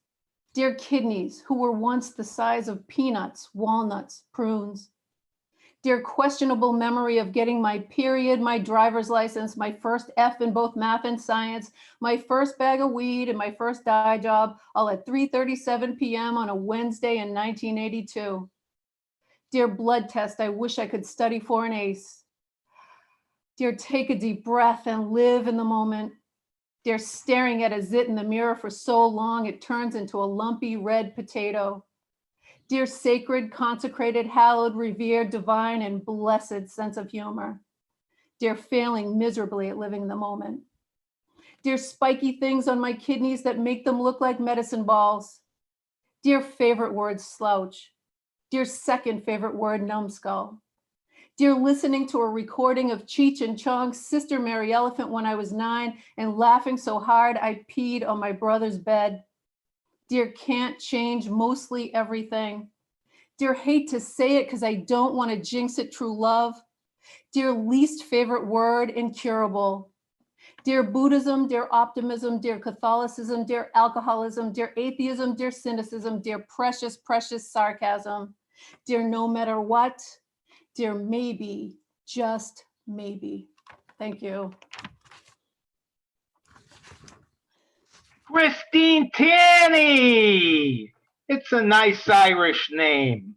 S7: dear kidneys who were once the size of peanuts, walnuts, prunes, dear questionable memory of getting my period, my driver's license, my first F in both math and science, my first bag of weed and my first dye job, all at 3:37 p.m. on a Wednesday in 1982. Dear blood test, I wish I could study for an ace. Dear, take a deep breath and live in the moment. Dear, staring at a zit in the mirror for so long, it turns into a lumpy red potato. Dear sacred, consecrated, hallowed, revered, divine, and blessed sense of humor. Dear failing miserably at living in the moment. Dear spiky things on my kidneys that make them look like medicine balls. Dear favorite word, slouch. Dear second favorite word, numbskull. Dear listening to a recording of Cheech and Chong's Sister Mary Elephant when I was 9 and laughing so hard I peed on my brother's bed. Dear can't change mostly everything. Dear hate to say it because I don't want to jinx it, true love. Dear least favorite word, incurable. Dear Buddhism, dear optimism, dear Catholicism, dear alcoholism, dear atheism, dear cynicism, dear precious, precious sarcasm. Dear no matter what, dear maybe, just maybe. Thank you.
S1: Christine Tierney. It's a nice Irish name.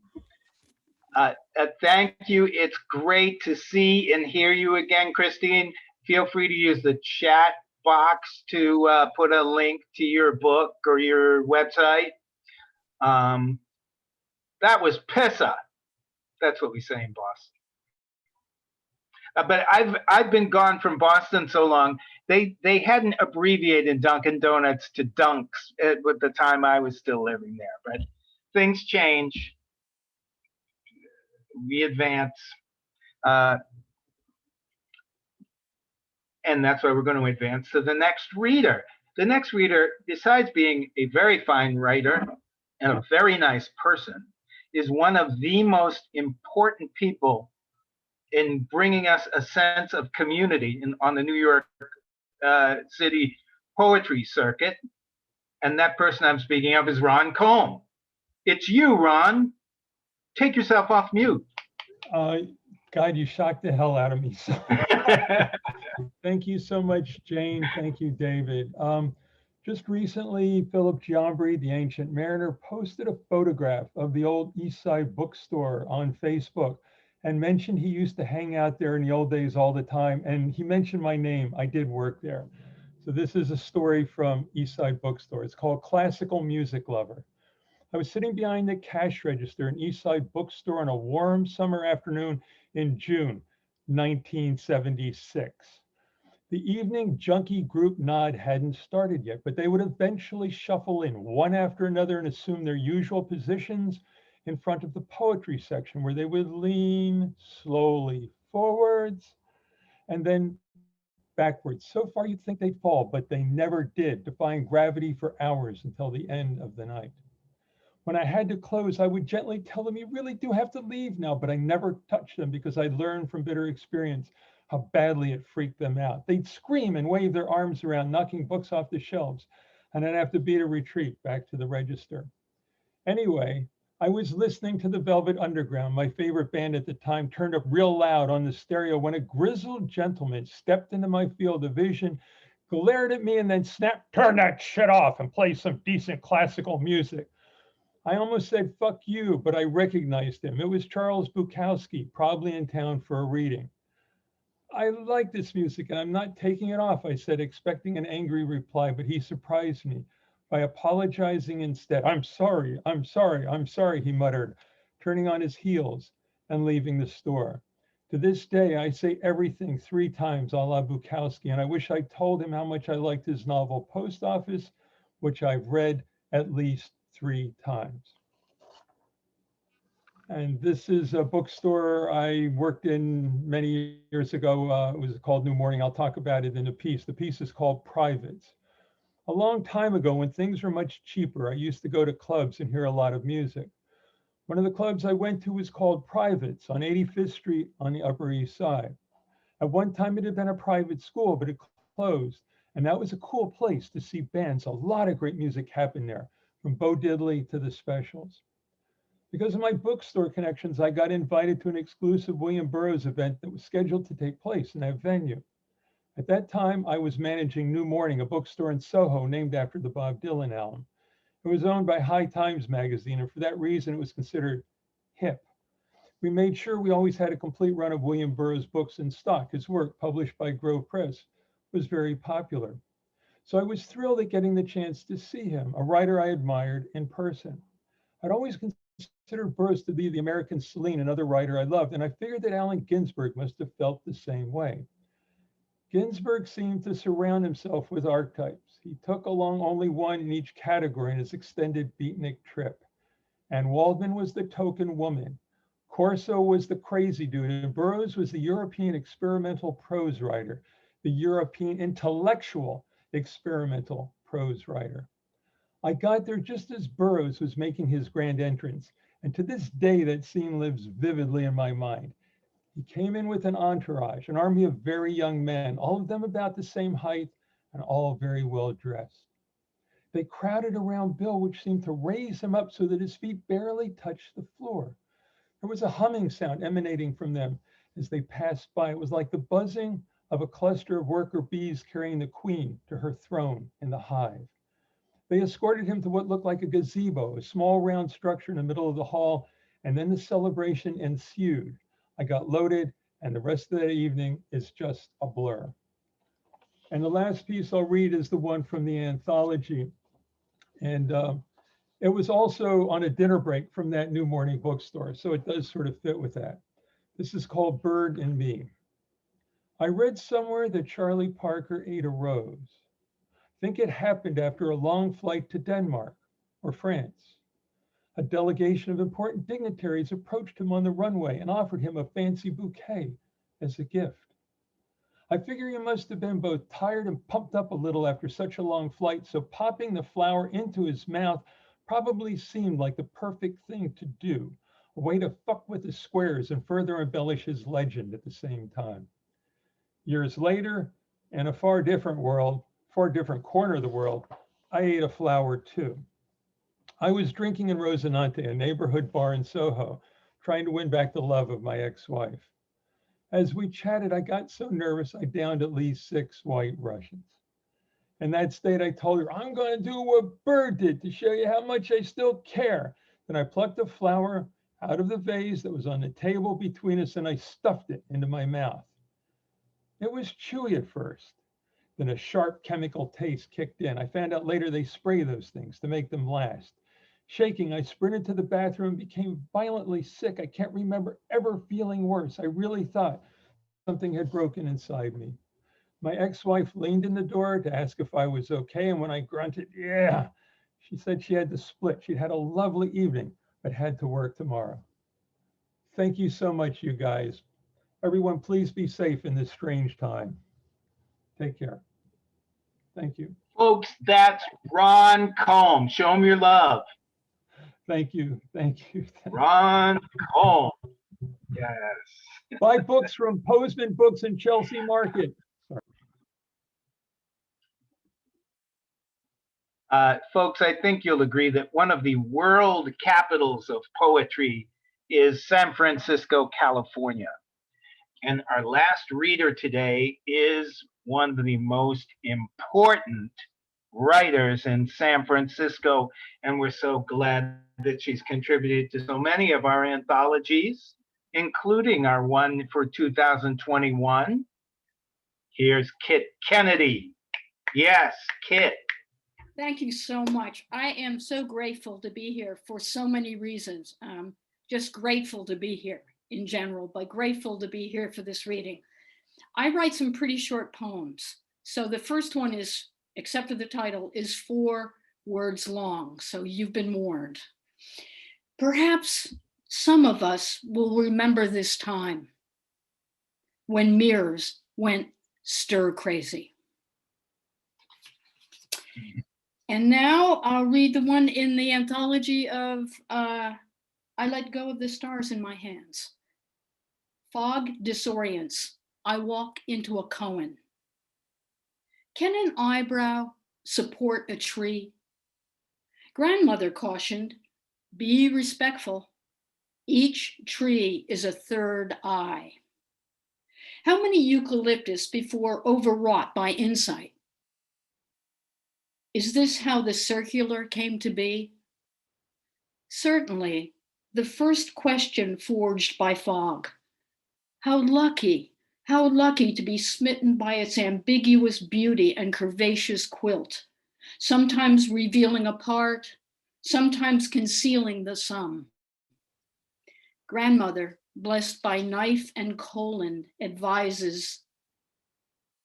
S1: Thank you. It's great to see and hear you again, Christine. Feel free to use the chat box to put a link to your book or your website. That was pissa. That's what we say in Boston. But I've been gone from Boston so long. They hadn't abbreviated Dunkin' Donuts to Dunks at the time I was still living there. But things change. We advance. And that's why we're going to advance to the next reader. The next reader, besides being a very fine writer and a very nice person, is one of the most important people in bringing us a sense of community on the New York City poetry circuit. And that person I'm speaking of is Ron Kolm. It's you, Ron. Take yourself off mute.
S8: God, you shocked the hell out of me. So thank you so much, Jane. Thank you, David. Just recently, Philip Giambri, the Ancient Mariner, posted a photograph of the old East Side bookstore on Facebook and mentioned he used to hang out there in the old days all the time. And he mentioned my name. I did work there. So this is a story from East Side Bookstore. It's called Classical Music Lover. I was sitting behind the cash register in East Side Bookstore on a warm summer afternoon in June 1976. The evening junkie group nod hadn't started yet, but they would eventually shuffle in one after another and assume their usual positions in front of the poetry section, where they would lean slowly forwards and then backwards. So far you'd think they'd fall, but they never did, defying gravity for hours until the end of the night. When I had to close, I would gently tell them, you really do have to leave now, but I never touched them because I learned from bitter experience how badly it freaked them out. They'd scream and wave their arms around, knocking books off the shelves, and I'd have to beat a retreat back to the register. Anyway, I was listening to the Velvet Underground, my favorite band at the time, turned up real loud on the stereo when a grizzled gentleman stepped into my field of vision, glared at me, and then snapped, turn that shit off and play some decent classical music. I almost said, fuck you, but I recognized him. It was Charles Bukowski, probably in town for a reading. I like this music and I'm not taking it off, I said, expecting an angry reply, but he surprised me by apologizing instead. I'm sorry, he muttered, turning on his heels and leaving the store. To this day, I say everything 3 times a la Bukowski, and I wish I told him how much I liked his novel Post Office, which I've read at least 3 times. And this is a bookstore I worked in many years ago. It was called New Morning. I'll talk about it in a piece. The piece is called Privates. A long time ago, when things were much cheaper, I used to go to clubs and hear a lot of music. One of the clubs I went to was called Privates on 85th Street on the Upper East Side. At one time, it had been a private school, but it closed. And that was a cool place to see bands. A lot of great music happened there, from Bo Diddley to the Specials. Because of my bookstore connections, I got invited to an exclusive William Burroughs event that was scheduled to take place in that venue. At that time, I was managing New Morning, a bookstore in Soho named after the Bob Dylan album. It was owned by High Times magazine, and for that reason, it was considered hip. We made sure we always had a complete run of William Burroughs books in stock. His work, published by Grove Press, was very popular. So I was thrilled at getting the chance to see him, a writer I admired, in person. I'd always considered Burroughs to be the American Celine, another writer I loved, and I figured that Allen Ginsberg must have felt the same way. Ginsberg seemed to surround himself with archetypes. He took along only one in each category in his extended beatnik trip. And Waldman was the token woman. Corso was the crazy dude, and Burroughs was the European experimental prose writer, the European intellectual experimental prose writer. I got there just as Burroughs was making his grand entrance, and to this day that scene lives vividly in my mind. He came in with an entourage, an army of very young men, all of them about the same height and all very well dressed. They crowded around Bill, which seemed to raise him up so that his feet barely touched the floor. There was a humming sound emanating from them as they passed by. It was like the buzzing of a cluster of worker bees carrying the queen to her throne in the hive. They escorted him to what looked like a gazebo, a small round structure in the middle of the hall, and then the celebration ensued. I got loaded, and the rest of that evening is just a blur. And the last piece I'll read is the one from the anthology. And it was also on a dinner break from that New Morning bookstore, so it does sort of fit with that. This is called Bird and Me. I read somewhere that Charlie Parker ate a rose. Think it happened after a long flight to Denmark or France. A delegation of important dignitaries approached him on the runway and offered him a fancy bouquet as a gift. I figure he must have been both tired and pumped up a little after such a long flight, so popping the flower into his mouth probably seemed like the perfect thing to do, a way to fuck with the squares and further embellish his legend at the same time. Years later, in a far different world, far different corner of the world, I ate a flower too. I was drinking in Rosinante, a neighborhood bar in Soho, trying to win back the love of my ex-wife. As we chatted, I got so nervous, I downed at least 6 white Russians. In that state, I told her, I'm going to do what Bird did to show you how much I still care. Then I plucked a flower out of the vase that was on the table between us, and I stuffed it into my mouth. It was chewy at first. Then a sharp chemical taste kicked in. I found out later they spray those things to make them last. Shaking, I sprinted to the bathroom and became violently sick. I can't remember ever feeling worse. I really thought something had broken inside me. My ex-wife leaned in the door to ask if I was okay, and when I grunted, yeah, she said she had to split. She'd had a lovely evening, but had to work tomorrow. Thank you so much, you guys. Everyone, please be safe in this strange time. Take care. Thank you.
S1: Folks, that's Ron Kolm. Show him your love.
S8: Thank you. Thank you.
S1: Ron Kolm. Yes.
S8: Buy books from Postman Books in Chelsea Market.
S1: Folks, I think you'll agree that one of the world capitals of poetry is San Francisco, California. And our last reader today is one of the most important writers in San Francisco, and we're so glad that she's contributed to so many of our anthologies, including our one for 2021. Here's Kit Kennedy. Yes, Kit.
S9: Thank you so much. I am so grateful to be here for so many reasons. Just grateful to be here in general, but grateful to be here for this reading. I write some pretty short poems. So the first one is, except for the title, is 4 words long. So you've been warned. Perhaps Some of us will remember this time when mirrors went stir crazy. And now I'll read the one in the anthology of I Let Go of the Stars in My Hands. Fog disorients. I walk into a koan. Can an eyebrow support a tree? Grandmother cautioned, be respectful. Each tree is a third eye. How many eucalyptus before overwrought by insight? Is this how the circular came to be? Certainly, the first question forged by fog. How lucky to be smitten by its ambiguous beauty and curvaceous quilt, sometimes revealing a part, sometimes concealing the sum. Grandmother, blessed by knife and colon, advises,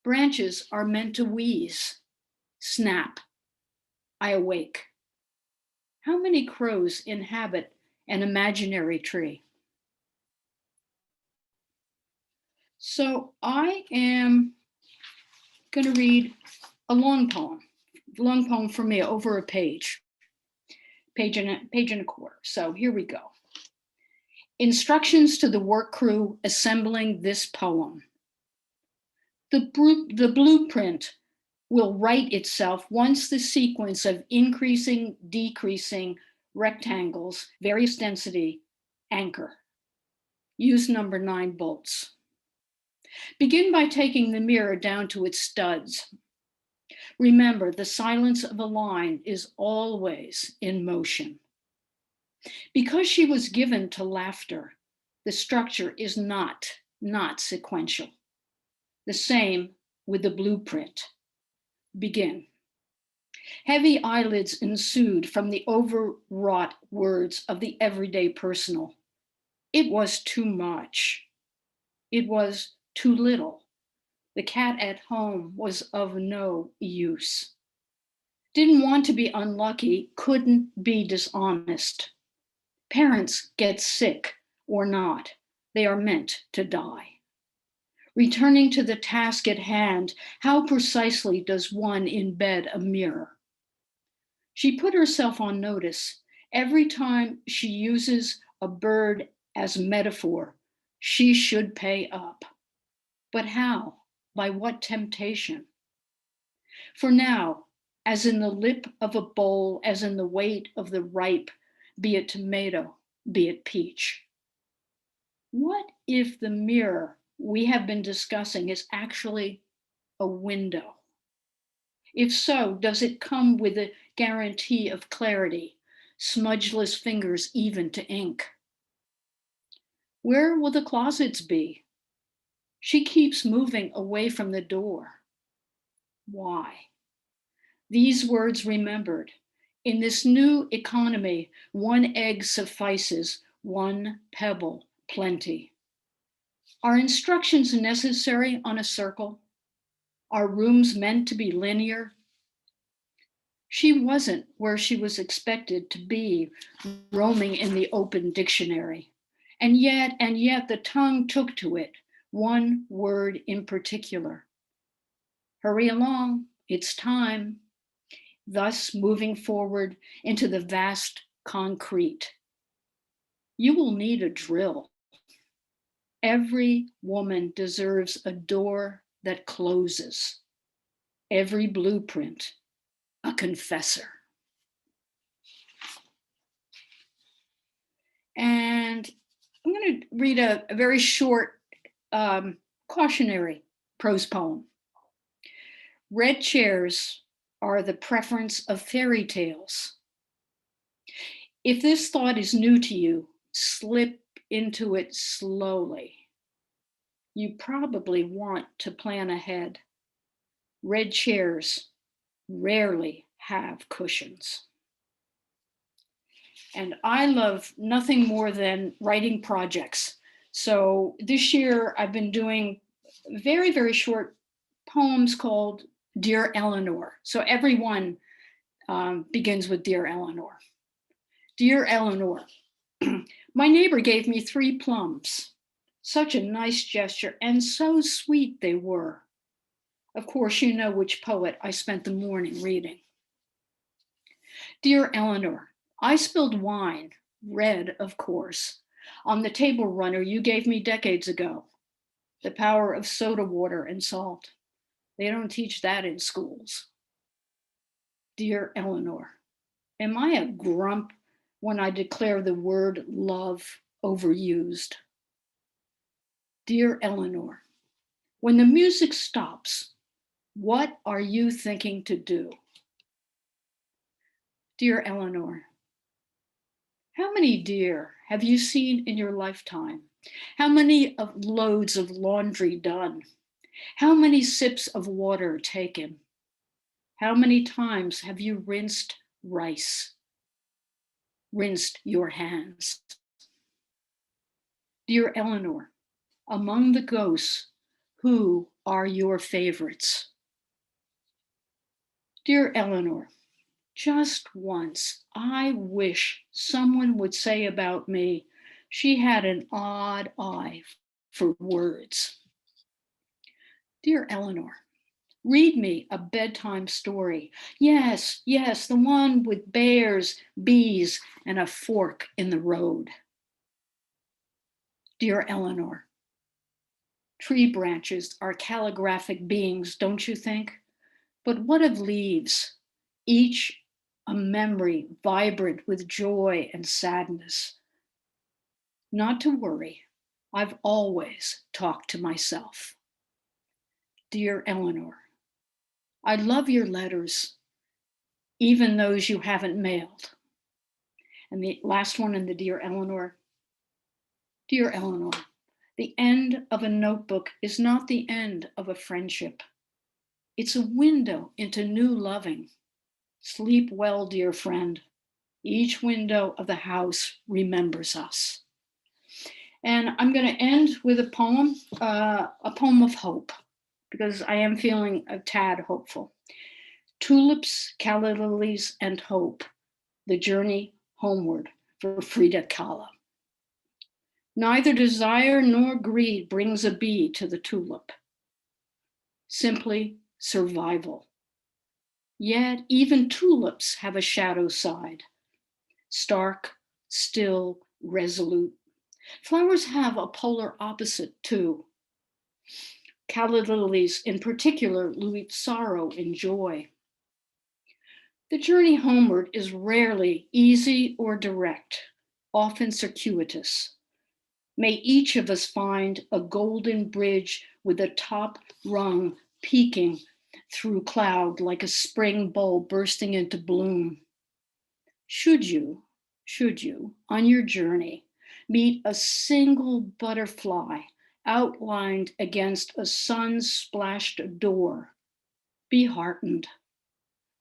S9: branches are meant to wheeze. Snap. I awake. How many crows inhabit an imaginary tree? So I am going to read a long poem for me, over a page and a quarter. So here we go. Instructions to the work crew assembling this poem. The blueprint will write itself once the sequence of increasing, decreasing rectangles, various density, anchor. Use number 9 bolts. Begin by taking the mirror down to its studs. Remember, the silence of a line is always in motion. Because she was given to laughter, the structure is not sequential. The same with the blueprint. Begin. Heavy eyelids ensued from the overwrought words of the everyday personal. It was too much. It was too little. The cat at home was of no use. Didn't want to be unlucky, couldn't be dishonest. Parents get sick or not. They are meant to die. Returning to the task at hand, how precisely does one embed a mirror? She put herself on notice. Every time she uses a bird as metaphor, she should pay up. But how? By what temptation? For now, as in the lip of a bowl, as in the weight of the ripe, be it tomato, be it peach. What if the mirror we have been discussing is actually a window? If so, does it come with a guarantee of clarity, smudgeless fingers even to ink? Where will the closets be? She keeps moving away from the door. Why? These words remembered. In this new economy, one egg suffices, one pebble plenty. Are instructions necessary on a circle? Are rooms meant to be linear? She wasn't where she was expected to be, roaming in the open dictionary. And yet the tongue took to it, one word in particular. Hurry along, it's time. Thus moving forward into the vast concrete. You will need a drill. Every woman deserves a door that closes. Every blueprint, a confessor. And I'm going to read a very short cautionary prose poem. Red chairs are the preference of fairy tales. If this thought is new to you, slip into it slowly. You probably want to plan ahead. Red chairs rarely have cushions. And I love nothing more than writing projects. So this year I've been doing very, very short poems called Dear Eleanor. So everyone begins with Dear Eleanor. Dear Eleanor, My neighbor gave me 3 plums. Such a nice gesture, and so sweet they were. Of course, you know which poet I spent the morning reading. Dear Eleanor, I spilled wine, red, of course, on the table runner you gave me decades ago. The power of soda water and salt. They don't teach that in schools. Dear Eleanor, am I a grump when I declare the word love overused? Dear Eleanor, when the music stops, what are you thinking to do? Dear Eleanor, how many deer have you seen in your lifetime? How many loads of laundry done? How many sips of water taken? How many times have you rinsed rice? Rinsed your hands? Dear Eleanor, among the ghosts, who are your favorites? Dear Eleanor, just once, I wish someone would say about me, she had an odd eye for words. Dear Eleanor, read me a bedtime story. Yes, yes, the one with bears, bees, and a fork in the road. Dear Eleanor, tree branches are calligraphic beings, don't you think? But what of leaves? Each a memory vibrant with joy and sadness. Not to worry, I've always talked to myself. Dear Eleanor, I love your letters, even those you haven't mailed. And the last one in the Dear Eleanor, the end of a notebook is not the end of a friendship. It's a window into new loving. Sleep well, dear friend. Each window of the house remembers us. And I'm going to end with a poem of hope, because I am feeling a tad hopeful. Tulips, calla lilies, and hope, the journey homeward for Frida Kahlo. Neither desire nor greed brings a bee to the tulip. Simply survival. Yet even tulips have a shadow side. Stark, still, resolute. Flowers have a polar opposite too. Calla lilies in particular lose sorrow and joy. The journey homeward is rarely easy or direct, often circuitous. May each of us find a golden bridge with a top rung peeking through cloud like a spring bulb bursting into bloom. Should you, on your journey, meet a single butterfly outlined against a sun-splashed door, be heartened.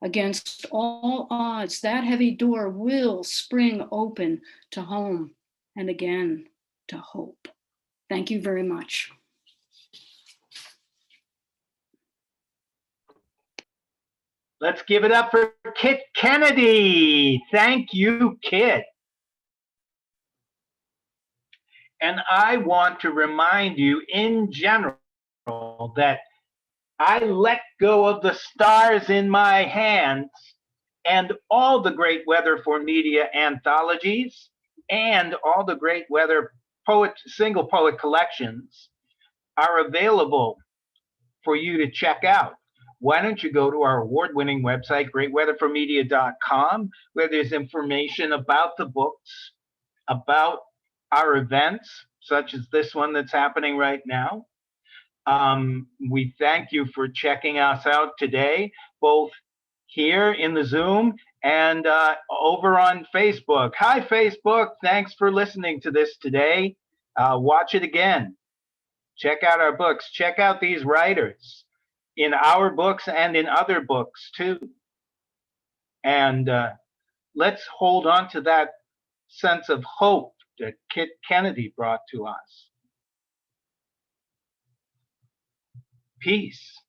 S9: Against all odds, that heavy door will spring open to home and again to hope. Thank you very much.
S1: Let's give it up for Kit Kennedy. Thank you, Kit. And I want to remind you in general that I let go of the stars in my hands, and all the Great Weather for Media anthologies and all the Great Weather single poet collections are available for you to check out. Why don't you go to our award-winning website, greatweatherformedia.com, where there's information about the books, about our events, such as this one that's happening right now. We thank you for checking us out today, both here in the Zoom and over on Facebook. Hi, Facebook. Thanks for listening to this today. Watch it again. Check out our books. Check out these writers in our books and in other books, too. And let's hold on to that sense of hope that Kit Kennedy brought to us. Peace.